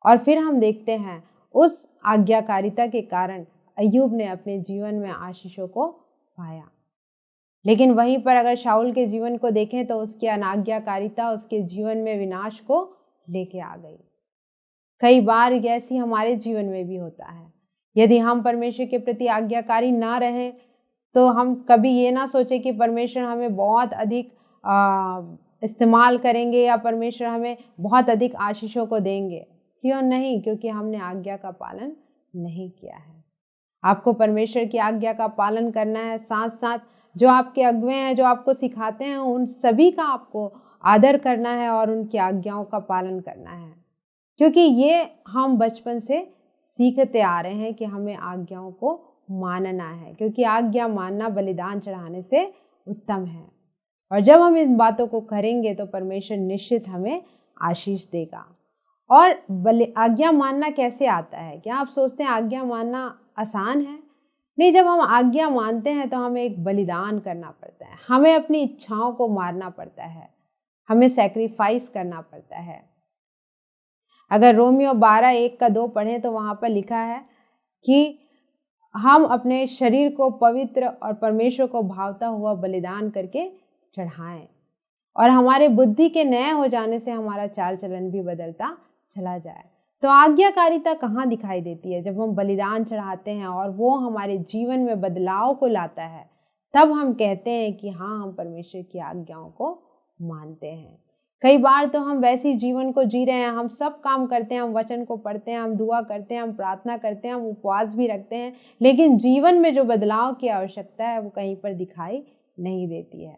और फिर हम देखते हैं उस आज्ञाकारिता के कारण अय्यूब ने अपने जीवन में आशीषों को पाया। लेकिन वहीं पर अगर शाऊल के जीवन को देखें तो उसकी अनाज्ञाकारिता उसके जीवन में विनाश को लेके आ गई। कई बार ऐसी हमारे जीवन में भी होता है। यदि हम परमेश्वर के प्रति आज्ञाकारी ना रहें तो हम कभी ये ना सोचे कि परमेश्वर हमें बहुत अधिक इस्तेमाल करेंगे या परमेश्वर हमें बहुत अधिक आशीषों को देंगे। क्यों नहीं? क्योंकि हमने आज्ञा का पालन नहीं किया है। आपको परमेश्वर की आज्ञा का पालन करना है, साथ साथ जो आपके अगुवे हैं जो आपको सिखाते हैं उन सभी का आपको आदर करना है और उनकी आज्ञाओं का पालन करना है, क्योंकि ये हम बचपन से सीखते आ रहे हैं कि हमें आज्ञाओं को मानना है, क्योंकि आज्ञा मानना बलिदान चढ़ाने से उत्तम है। और जब हम इन बातों को करेंगे तो परमेश्वर निश्चित हमें आशीष देगा। और आज्ञा मानना कैसे आता है? क्या आप सोचते हैं आज्ञा मानना आसान है? नहीं, जब हम आज्ञा मानते हैं तो हमें एक बलिदान करना पड़ता है, हमें अपनी इच्छाओं को मारना पड़ता है, हमें सैक्रिफाइस करना पड़ता है। अगर रोमियो 12:1-2 पढ़ें तो वहाँ पर लिखा है कि हम अपने शरीर को पवित्र और परमेश्वर को भावता हुआ बलिदान करके चढ़ाएं, और हमारे बुद्धि के नए हो जाने से हमारा चाल चलन भी बदलता चला जाए। तो आज्ञाकारिता कहाँ दिखाई देती है? जब हम बलिदान चढ़ाते हैं और वो हमारे जीवन में बदलाव को लाता है, तब हम कहते हैं कि हाँ, हम परमेश्वर की आज्ञाओं को मानते हैं। कई बार तो हम वैसे जीवन को जी रहे हैं, हम सब काम करते हैं, हम वचन को पढ़ते हैं, हम दुआ करते हैं, हम प्रार्थना करते हैं, हम उपवास भी रखते हैं, लेकिन जीवन में जो बदलाव की आवश्यकता है वो कहीं पर दिखाई नहीं देती है।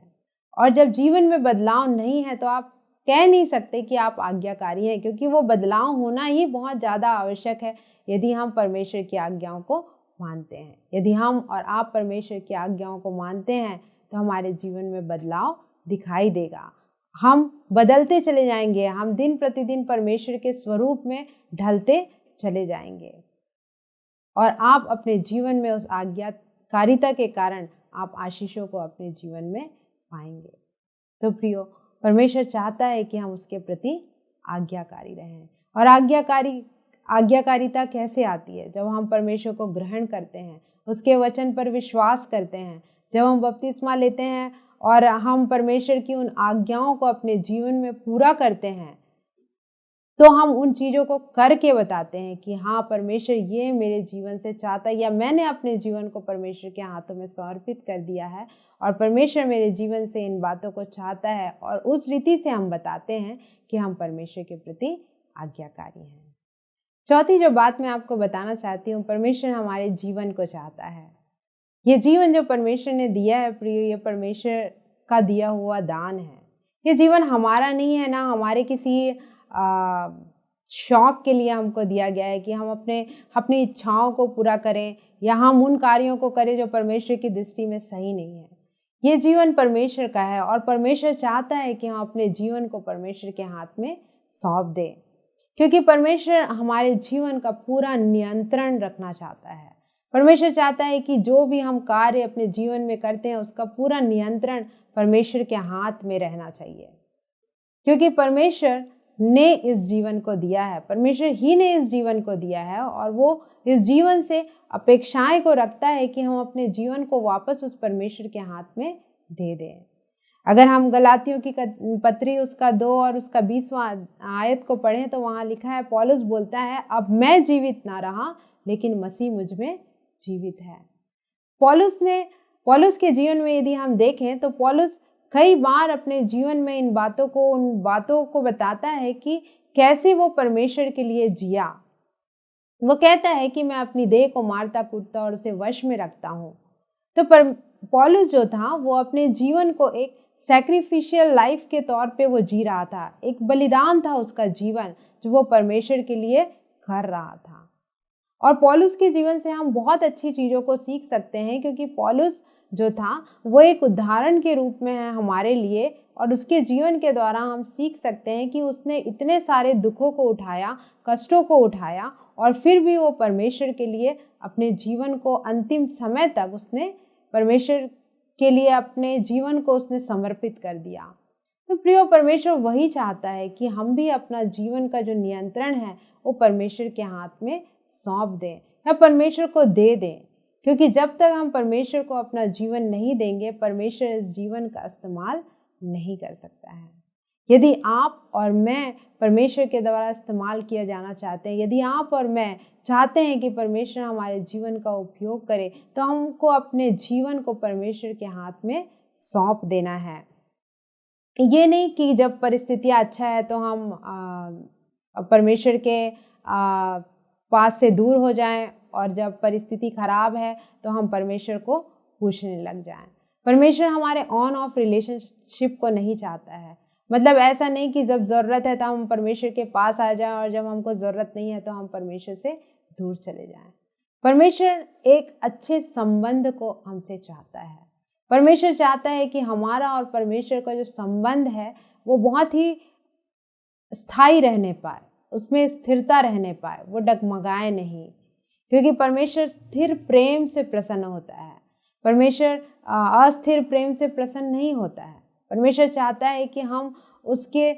और जब जीवन में बदलाव नहीं है तो आप कह नहीं सकते कि आप आज्ञाकारी हैं, क्योंकि वो बदलाव होना ही बहुत ज़्यादा आवश्यक है यदि हम परमेश्वर की आज्ञाओं को मानते हैं। यदि हम और आप परमेश्वर की आज्ञाओं को मानते हैं तो हमारे जीवन में बदलाव दिखाई देगा, हम बदलते चले जाएंगे, हम दिन प्रतिदिन परमेश्वर के स्वरूप में ढलते चले जाएंगे, और आप अपने जीवन में उस आज्ञाकारिता के कारण आप आशीषों को अपने जीवन में पाएंगे। तो प्रियो, परमेश्वर चाहता है कि हम उसके प्रति आज्ञाकारी रहें। और आज्ञाकारिता कैसे आती है? जब हम परमेश्वर को ग्रहण करते हैं, उसके वचन पर विश्वास करते हैं, जब हम बपतिस्मा लेते हैं और हम परमेश्वर की उन आज्ञाओं को अपने जीवन में पूरा करते हैं, तो हम उन चीज़ों को करके बताते हैं कि हाँ, परमेश्वर ये मेरे जीवन से चाहता है, या मैंने अपने जीवन को परमेश्वर के हाथों में समर्पित कर दिया है और परमेश्वर मेरे जीवन से इन बातों को चाहता है। और उस रीति से हम बताते हैं कि हम परमेश्वर के प्रति आज्ञाकारी हैं। चौथी जो बात मैं आपको बताना चाहती हूँ, परमेश्वर हमारे जीवन को चाहता है। ये जीवन जो परमेश्वर ने दिया है प्रियो, ये परमेश्वर का दिया हुआ दान है। ये जीवन हमारा नहीं है, ना हमारे किसी शौक के लिए हमको दिया गया है कि हम अपनी इच्छाओं को पूरा करें या हम उन कार्यों को करें जो परमेश्वर की दृष्टि में सही नहीं है। ये जीवन परमेश्वर का है और परमेश्वर चाहता है कि हम अपने जीवन को परमेश्वर के हाथ में सौंप दें, क्योंकि परमेश्वर हमारे जीवन का पूरा नियंत्रण रखना चाहता है। परमेश्वर चाहता है कि जो भी हम कार्य अपने जीवन में करते हैं उसका पूरा नियंत्रण परमेश्वर के हाथ में रहना चाहिए, क्योंकि परमेश्वर ने इस जीवन को दिया है, परमेश्वर ही ने इस जीवन को दिया है और वो इस जीवन से अपेक्षाएं को रखता है कि हम अपने जीवन को वापस उस परमेश्वर के हाथ में दे दें। अगर हम गलातियों की पत्री उसका 2 और उसका 20वां आयत को पढ़ें तो वहाँ लिखा है, पौलुस बोलता है, अब मैं जीवित ना रहा लेकिन मसीह मुझ में जीवित है। पौलुस के जीवन में यदि हम देखें तो पौलुस कई बार अपने जीवन में उन बातों को बताता है कि कैसे वो परमेश्वर के लिए जिया। वो कहता है कि मैं अपनी देह को मारता कूटता और उसे वश में रखता हूँ। तो पौलुस जो था वो अपने जीवन को एक सैक्रिफिशियल लाइफ के तौर पे वो जी रहा था, एक बलिदान था उसका जीवन जो वो परमेश्वर के लिए कर रहा था। और पौलुस के जीवन से हम बहुत अच्छी चीज़ों को सीख सकते हैं, क्योंकि पौलुस जो था वो एक उदाहरण के रूप में है हमारे लिए, और उसके जीवन के द्वारा हम सीख सकते हैं कि उसने इतने सारे दुखों को उठाया, कष्टों को उठाया, और फिर भी वो परमेश्वर के लिए अपने जीवन को अंतिम समय तक उसने परमेश्वर के लिए अपने जीवन को उसने समर्पित कर दिया। तो प्रियो, परमेश्वर वही चाहता है कि हम भी अपना जीवन का जो नियंत्रण है वो परमेश्वर के हाथ में सौंप दें या परमेश्वर को दे दें, क्योंकि जब तक हम परमेश्वर को अपना जीवन नहीं देंगे, परमेश्वर इस जीवन का इस्तेमाल नहीं कर सकता है। यदि आप और मैं परमेश्वर के द्वारा इस्तेमाल किया जाना चाहते हैं, यदि आप और मैं चाहते हैं कि परमेश्वर हमारे जीवन का उपयोग करे, तो हमको अपने जीवन को परमेश्वर के हाथ में सौंप देना है। ये नहीं कि जब परिस्थितियाँ अच्छा है तो हम परमेश्वर के पास से दूर हो जाएं, और जब परिस्थिति खराब है तो हम परमेश्वर को पूछने लग जाएं। परमेश्वर हमारे ऑन ऑफ रिलेशनशिप को नहीं चाहता है। मतलब ऐसा नहीं कि जब ज़रूरत है तो हम परमेश्वर के पास आ जाएं और जब हमको ज़रूरत नहीं है तो हम परमेश्वर से दूर चले जाएं। परमेश्वर एक अच्छे संबंध को हमसे चाहता है। परमेश्वर चाहता है कि हमारा और परमेश्वर का जो संबंध है वो बहुत ही स्थायी रहने पाए, उसमें स्थिरता रहने पाए, वो डगमगाए नहीं, क्योंकि परमेश्वर स्थिर प्रेम से प्रसन्न होता है। परमेश्वर अस्थिर प्रेम से प्रसन्न नहीं होता है। परमेश्वर चाहता है कि हम उसके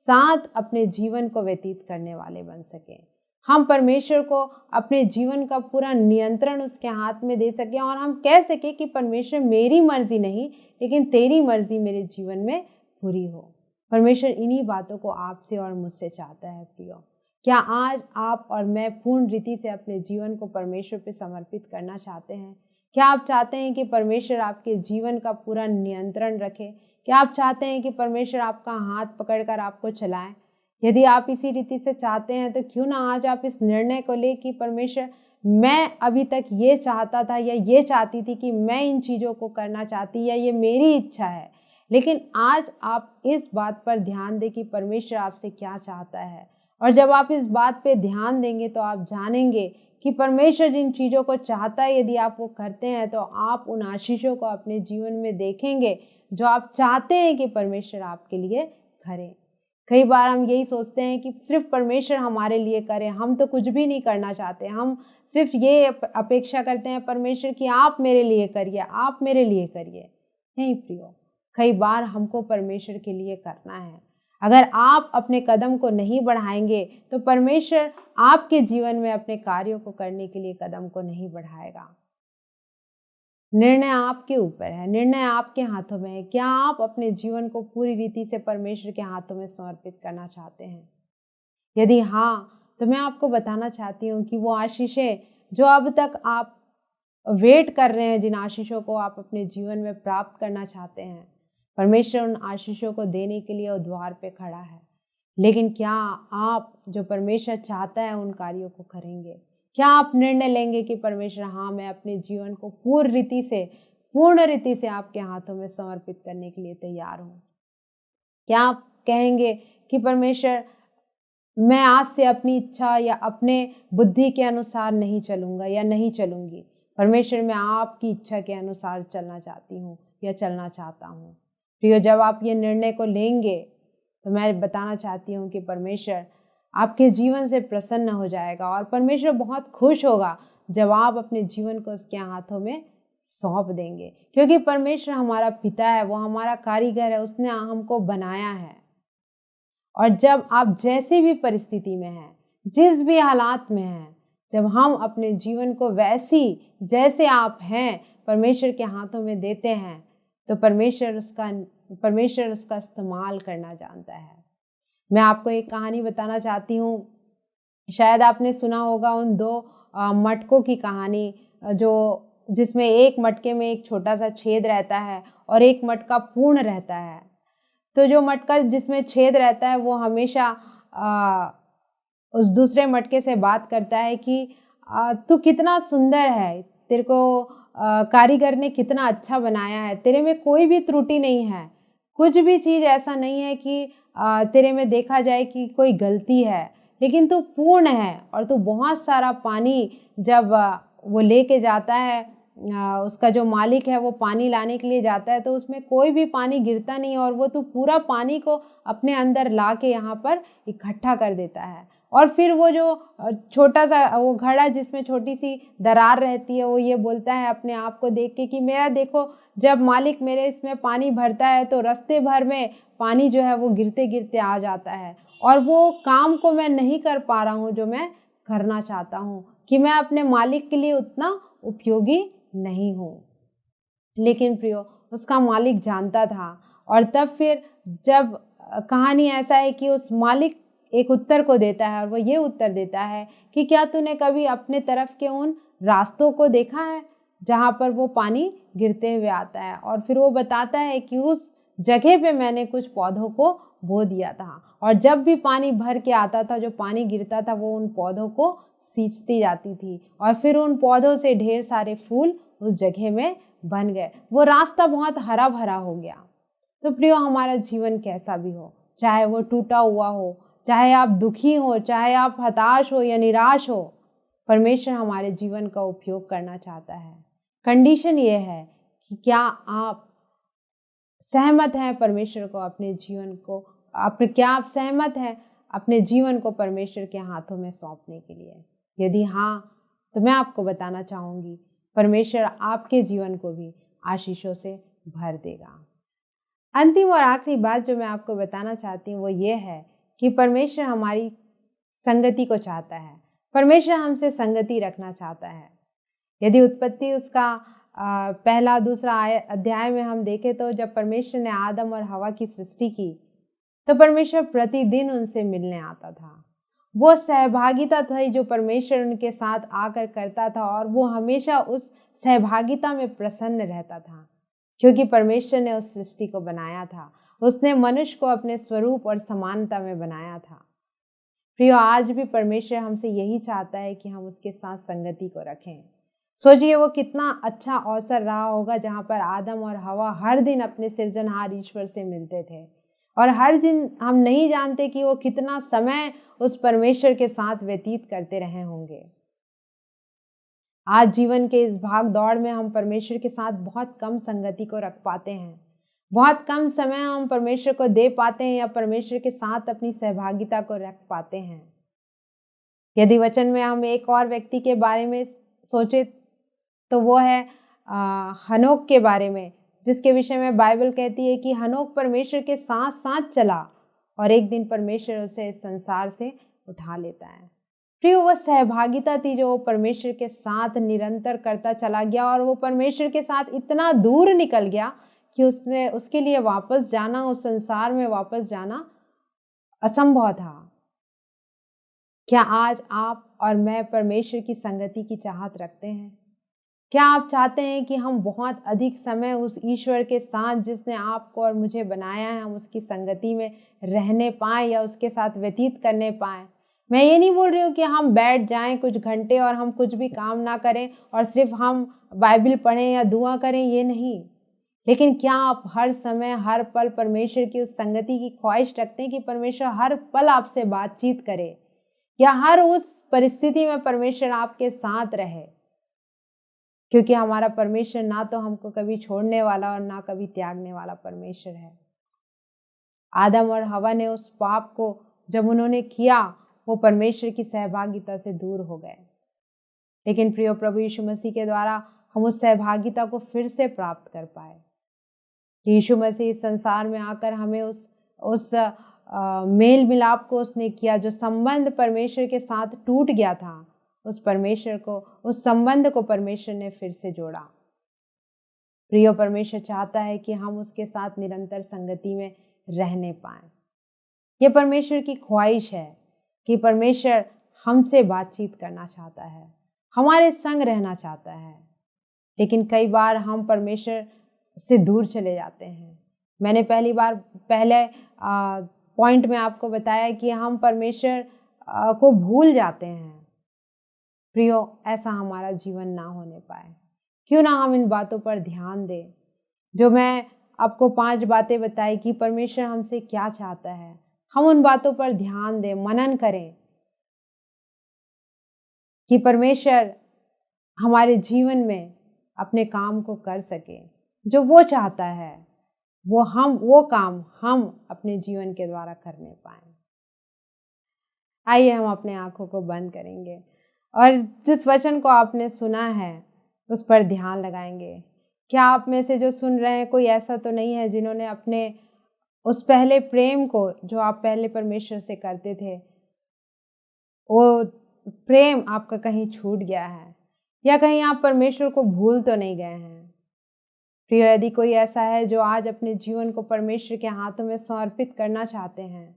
साथ अपने जीवन को व्यतीत करने वाले बन सकें। हम परमेश्वर को अपने जीवन का पूरा नियंत्रण उसके हाथ में दे सकें और हम कह सकें कि परमेश्वर, मेरी मर्जी नहीं लेकिन तेरी मर्जी मेरे जीवन में पूरी हो। परमेश्वर इन्हीं बातों को आपसे और मुझसे चाहता है। प्रियो, क्या आज आप और मैं पूर्ण रीति से अपने जीवन को परमेश्वर पे समर्पित करना चाहते हैं? क्या आप चाहते हैं कि परमेश्वर आपके जीवन का पूरा नियंत्रण रखे? क्या आप चाहते हैं कि परमेश्वर आपका हाथ पकड़कर आपको चलाए? यदि आप इसी रीति से चाहते हैं तो क्यों ना आज आप इस निर्णय को ले कि परमेश्वर, मैं अभी तक ये चाहता था या ये चाहती थी कि मैं इन चीज़ों को करना चाहती, या ये मेरी इच्छा है, लेकिन आज आप इस बात पर ध्यान दें कि परमेश्वर आपसे क्या चाहता है। और जब आप इस बात पे ध्यान देंगे तो आप जानेंगे कि परमेश्वर जिन चीज़ों को चाहता है, यदि आप वो करते हैं तो आप उन आशीषों को अपने जीवन में देखेंगे जो आप चाहते हैं कि परमेश्वर आपके लिए करे। कई बार हम यही सोचते हैं कि सिर्फ परमेश्वर हमारे लिए करे, हम तो कुछ भी नहीं करना चाहते। हम सिर्फ ये अपेक्षा करते हैं परमेश्वर कि आप मेरे लिए करिए, आप मेरे लिए करिए। नहीं प्रियो, कई बार हमको परमेश्वर के लिए करना है। अगर आप अपने कदम को नहीं बढ़ाएंगे तो परमेश्वर आपके जीवन में अपने कार्यों को करने के लिए कदम को नहीं बढ़ाएगा। निर्णय आपके ऊपर है, निर्णय आपके हाथों में है। क्या आप अपने जीवन को पूरी रीति से परमेश्वर के हाथों में समर्पित करना चाहते हैं? यदि हाँ, तो मैं आपको बताना चाहती हूँ कि वो आशीषें जो अब तक आप वेट कर रहे हैं, जिन आशीषों को आप अपने जीवन में प्राप्त करना चाहते हैं, परमेश्वर उन आशीषों को देने के लिए वो द्वार पे खड़ा है। लेकिन क्या आप जो परमेश्वर चाहता है उन कार्यों को करेंगे? क्या आप निर्णय लेंगे कि परमेश्वर, हाँ, मैं अपने जीवन को पूर्ण रीति से आपके हाथों में समर्पित करने के लिए तैयार हूँ? क्या आप कहेंगे कि परमेश्वर, मैं आज से अपनी इच्छा या अपने बुद्धि के अनुसार नहीं चलूँगा या नहीं चलूँगी। परमेश्वर, मैं आपकी इच्छा के अनुसार चलना चाहती हूँ या चलना चाहता हूँ। प्रियो, जब आप ये निर्णय को लेंगे तो मैं बताना चाहती हूँ कि परमेश्वर आपके जीवन से प्रसन्न हो जाएगा और परमेश्वर बहुत खुश होगा जब आप अपने जीवन को उसके हाथों में सौंप देंगे। क्योंकि परमेश्वर हमारा पिता है, वो हमारा कारीगर है, उसने हमको बनाया है। और जब आप जैसी भी परिस्थिति में हैं, जिस भी हालात में हैं, जब हम अपने जीवन को वैसी जैसे आप हैं परमेश्वर के हाथों में देते हैं, तो परमेश्वर उसका इस्तेमाल करना जानता है। मैं आपको एक कहानी बताना चाहती हूँ। शायद आपने सुना होगा उन दो मटकों की कहानी, जिसमें एक मटके में एक छोटा सा छेद रहता है और एक मटका पूर्ण रहता है। तो जो मटका जिसमें छेद रहता है वो हमेशा उस दूसरे मटके से बात करता है कि तू कितना सुंदर है, तेरे को कारीगर ने कितना अच्छा बनाया है, तेरे में कोई भी त्रुटि नहीं है, कुछ भी चीज़ ऐसा नहीं है कि तेरे में देखा जाए कि कोई गलती है, लेकिन तू पूर्ण है। और तू बहुत सारा पानी जब वो लेके जाता है, उसका जो मालिक है वो पानी लाने के लिए जाता है, तो उसमें कोई भी पानी गिरता नहीं और वो तो पूरा पानी को अपने अंदर ला के यहाँ पर इकट्ठा कर देता है। और फिर वो जो छोटा सा वो घड़ा जिसमें छोटी सी दरार रहती है, वो ये बोलता है अपने आप को देख के कि मेरा देखो, जब मालिक मेरे इसमें पानी भरता है तो रास्ते भर में पानी जो है वो गिरते गिरते आ जाता है और वो काम को मैं नहीं कर पा रहा हूँ जो मैं करना चाहता हूँ, कि मैं अपने मालिक के लिए उतना उपयोगी नहीं हूँ। लेकिन प्रियो, उसका मालिक जानता था। और तब फिर जब कहानी ऐसा है कि उस मालिक एक उत्तर को देता है और वो ये उत्तर देता है कि क्या तूने कभी अपने तरफ के उन रास्तों को देखा है जहाँ पर वो पानी गिरते हुए आता है? और फिर वो बताता है कि उस जगह पे मैंने कुछ पौधों को बो दिया था और जब भी पानी भर के आता था, जो पानी गिरता था, वो उन पौधों को सींचती जाती थी और फिर उन पौधों से ढेर सारे फूल उस जगह में बन गए। वो रास्ता बहुत हरा भरा हो गया। तो प्रियो, हमारा जीवन कैसा भी हो, चाहे वो टूटा हुआ हो, चाहे आप दुखी हो, चाहे आप हताश हो या निराश हो, परमेश्वर हमारे जीवन का उपयोग करना चाहता है। कंडीशन ये है कि क्या आप सहमत हैं परमेश्वर को अपने जीवन को क्या आप सहमत हैं अपने जीवन को परमेश्वर के हाथों में सौंपने के लिए? यदि हाँ, तो मैं आपको बताना चाहूँगी, परमेश्वर आपके जीवन को भी आशीषों से भर देगा। अंतिम और आखिरी बात जो मैं आपको बताना चाहती हूँ वो ये है कि परमेश्वर हमारी संगति को चाहता है। परमेश्वर हमसे संगति रखना चाहता है। यदि उत्पत्ति उसका पहला दूसरा अध्याय में हम देखें तो जब परमेश्वर ने आदम और हवा की सृष्टि की तो परमेश्वर प्रतिदिन उनसे मिलने आता था। वो सहभागिता थी जो परमेश्वर उनके साथ आकर करता था और वो हमेशा उस सहभागिता में प्रसन्न रहता था, क्योंकि परमेश्वर ने उस सृष्टि को बनाया था। उसने मनुष्य को अपने स्वरूप और समानता में बनाया था। प्रियो, आज भी परमेश्वर हमसे यही चाहता है कि हम उसके साथ संगति को रखें। सोचिए वो कितना अच्छा अवसर रहा होगा जहाँ पर आदम और हवा हर दिन अपने सृजनहार ईश्वर से मिलते थे और हर दिन हम नहीं जानते कि वो कितना समय उस परमेश्वर के साथ व्यतीत करते रहे होंगे। आज जीवन के इस भाग दौड़ में हम परमेश्वर के साथ बहुत कम संगति को रख पाते हैं, बहुत कम समय हम परमेश्वर को दे पाते हैं या परमेश्वर के साथ अपनी सहभागिता को रख पाते हैं। यदि वचन में हम एक और व्यक्ति के बारे में सोचे तो वो है हनोक के बारे में, जिसके विषय में बाइबल कहती है कि हनोक परमेश्वर के साथ साथ चला और एक दिन परमेश्वर उसे इस संसार से उठा लेता है। प्रिय, वो सहभागिता थी जो वो परमेश्वर के साथ निरंतर करता चला गया और वो परमेश्वर के साथ इतना दूर निकल गया कि उसने उसके लिए वापस जाना, उस संसार में वापस जाना असंभव था। क्या आज आप और मैं परमेश्वर की संगति की चाहत रखते हैं? क्या आप चाहते हैं कि हम बहुत अधिक समय उस ईश्वर के साथ जिसने आपको और मुझे बनाया है, हम उसकी संगति में रहने पाएँ या उसके साथ व्यतीत करने पाएँ? मैं ये नहीं बोल रही हूँ कि हम बैठ जाएँ कुछ घंटे और हम कुछ भी काम ना करें और सिर्फ हम बाइबल पढ़ें या दुआ करें, ये नहीं। लेकिन क्या आप हर समय, हर पल परमेश्वर की उस संगति की ख्वाहिश रखते हैं कि परमेश्वर हर पल आपसे बातचीत करे या हर उस परिस्थिति में परमेश्वर आपके साथ रहे? क्योंकि हमारा परमेश्वर ना तो हमको कभी छोड़ने वाला और ना कभी त्यागने वाला परमेश्वर है। आदम और हवा ने उस पाप को जब उन्होंने किया, वो परमेश्वर की सहभागिता से दूर हो गए। लेकिन प्रिय प्रभु यीशु मसीह के द्वारा हम उस सहभागिता को फिर से प्राप्त कर पाए। यीशु मसीह इस संसार में आकर हमें उस मेल मिलाप को उसने किया, जो संबंध परमेश्वर के साथ टूट गया था, उस संबंध को परमेश्वर ने फिर से जोड़ा। प्रिय, परमेश्वर चाहता है कि हम उसके साथ निरंतर संगति में रहने पाएं। यह परमेश्वर की ख्वाहिश है कि परमेश्वर हमसे बातचीत करना चाहता है, हमारे संग रहना चाहता है। लेकिन कई बार हम परमेश्वर से दूर चले जाते हैं। मैंने पहले पॉइंट में आपको बताया कि हम परमेश्वर को भूल जाते हैं। प्रियो, ऐसा हमारा जीवन ना होने पाए। क्यों ना हम इन बातों पर ध्यान दें, जो मैं आपको 5 बातें बताई कि परमेश्वर हमसे क्या चाहता है। हम उन बातों पर ध्यान दें, मनन करें कि परमेश्वर हमारे जीवन में अपने काम को कर सके, जो वो चाहता है, वो काम हम अपने जीवन के द्वारा करने पाएं। आइए हम अपने आंखों को बंद करेंगे और जिस वचन को आपने सुना है उस पर ध्यान लगाएंगे। क्या आप में से जो सुन रहे हैं, कोई ऐसा तो नहीं है जिन्होंने अपने उस पहले प्रेम को, जो आप पहले परमेश्वर से करते थे, वो प्रेम आपका कहीं छूट गया है या कहीं आप परमेश्वर को भूल तो नहीं गए हैं? प्रिय, यदि कोई ऐसा है जो आज अपने जीवन को परमेश्वर के हाथों में समर्पित करना चाहते हैं,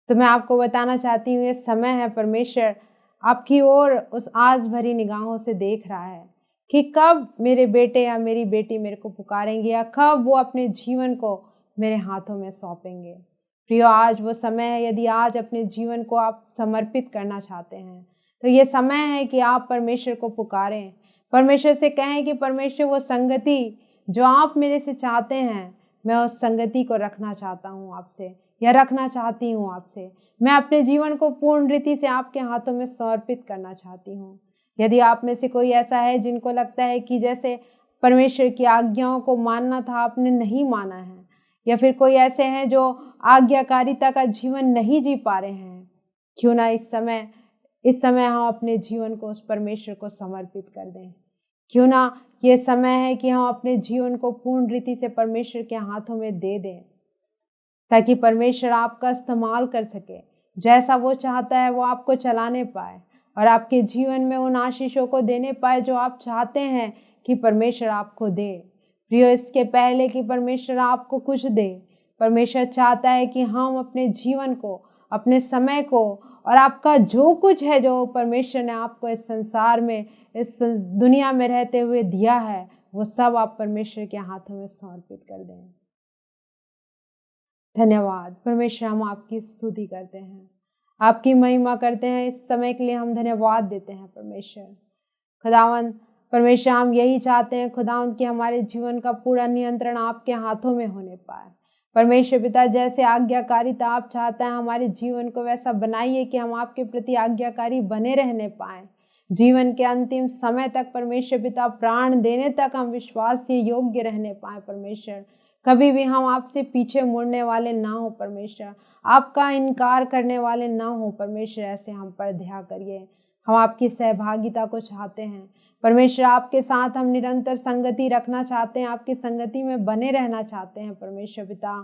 तो मैं आपको बताना चाहती हूँ, ये समय है। परमेश्वर आपकी ओर उस आस भरी निगाहों से देख रहा है कि कब मेरे बेटे या मेरी बेटी मेरे को पुकारेंगे या कब वो अपने जीवन को मेरे हाथों में सौंपेंगे। प्रियो, आज वो समय है। यदि आज अपने जीवन को आप समर्पित करना चाहते हैं, तो ये समय है कि आप परमेश्वर को पुकारें। परमेश्वर से कहें कि परमेश्वर, वो संगति जो आप मेरे से चाहते हैं, मैं उस संगति को रखना चाहता हूँ आपसे, या रखना चाहती हूँ आपसे। मैं अपने जीवन को पूर्ण रीति से आपके हाथों में समर्पित करना चाहती हूँ। यदि आप में से कोई ऐसा है जिनको लगता है कि जैसे परमेश्वर की आज्ञाओं को मानना था, आपने नहीं माना है, या फिर कोई ऐसे हैं जो आज्ञाकारिता का जीवन नहीं जी पा रहे हैं, क्यों ना इस समय हम अपने जीवन को उस परमेश्वर को समर्पित कर दें। क्यों ना ये समय है कि हम अपने जीवन को पूर्ण रीति से परमेश्वर के हाथों में दे दें, ताकि परमेश्वर आपका इस्तेमाल कर सके। जैसा वो चाहता है वो आपको चलाने पाए और आपके जीवन में उन आशीषों को देने पाए जो आप चाहते हैं कि परमेश्वर आपको दे। प्रियो, इसके पहले कि परमेश्वर आपको कुछ दे, परमेश्वर चाहता है कि हम अपने जीवन को, अपने समय को और आपका जो कुछ है, जो परमेश्वर ने आपको इस संसार में, इस दुनिया में रहते हुए दिया है, वो सब आप परमेश्वर के हाथों में समर्पित कर दें। धन्यवाद परमेश्वर, हम आपकी स्तुति करते हैं, आपकी महिमा करते हैं। इस समय के लिए हम धन्यवाद देते हैं परमेश्वर। खुदावंद परमेश्वर, हम यही चाहते हैं खुदावंद कि हमारे जीवन का पूरा नियंत्रण आपके हाथों में होने पाए। परमेश्वर पिता, जैसे आज्ञाकारिता आप चाहते हैं हमारे जीवन को, वैसा बनाइए कि हम आपके प्रति आज्ञाकारी बने रहने पाएं। जीवन के अंतिम समय तक परमेश्वर पिता, प्राण देने तक हम विश्वास से योग्य रहने पाएं। परमेश्वर, कभी भी हम आपसे पीछे मुड़ने वाले ना हो परमेश्वर, आपका इनकार करने वाले ना हो परमेश्वर। ऐसे हम पर दया करिए। हम आपकी सहभागिता को चाहते हैं परमेश्वर, आपके साथ हम निरंतर संगति रखना चाहते हैं, आपकी संगति में बने रहना चाहते हैं परमेश्वर पिता,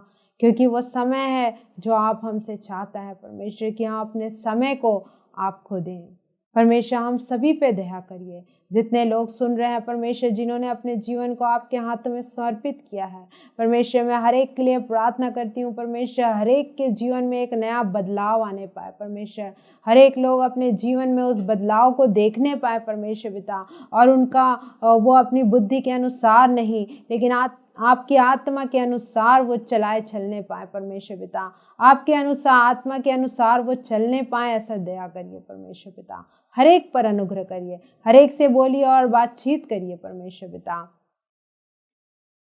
क्योंकि वो समय है जो आप हमसे चाहता है परमेश्वर, कि हम अपने समय को आप खो दें। परमेश्वर हम सभी पे दया करिए। जितने लोग सुन रहे हैं परमेश्वर, जिन्होंने अपने जीवन को आपके हाथों में समर्पित किया है, परमेश्वर मैं हर एक के लिए प्रार्थना करती हूँ। परमेश्वर हर एक के जीवन में एक नया बदलाव आने पाए। परमेश्वर हर एक लोग अपने जीवन में उस बदलाव को देखने पाए परमेश्वर पिता, और उनका वो अपनी बुद्धि के अनुसार नहीं, लेकिन आपकी आत्मा के अनुसार वो चलाए चलने पाए परमेश्वर पिता। आपके अनुसार, आत्मा के अनुसार वो चलने पाए, ऐसा दया करिए परमेश्वर पिता। हर एक पर अनुग्रह करिए, हर एक से बोलिए और बातचीत करिए परमेश्वर पिता।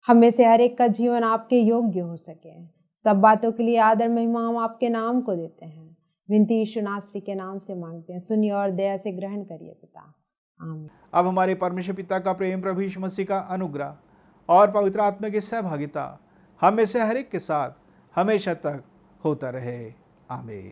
हम में से हर एक का जीवन आपके योग्य हो सके। सब बातों के लिए आदर महिमा हम आपके नाम को देते हैं। विनती यीशु नासरी के नाम से मांगते हैं, सुनिए और दया से ग्रहण करिए पिता, आमीन। अब हमारे परमेश्वर पिता का प्रेम, प्रभु यीशु मसीह का अनुग्रह और पवित्र आत्मा की सहभागिता हम में से हर एक के साथ हमेशा तक होता रहे, आमीन।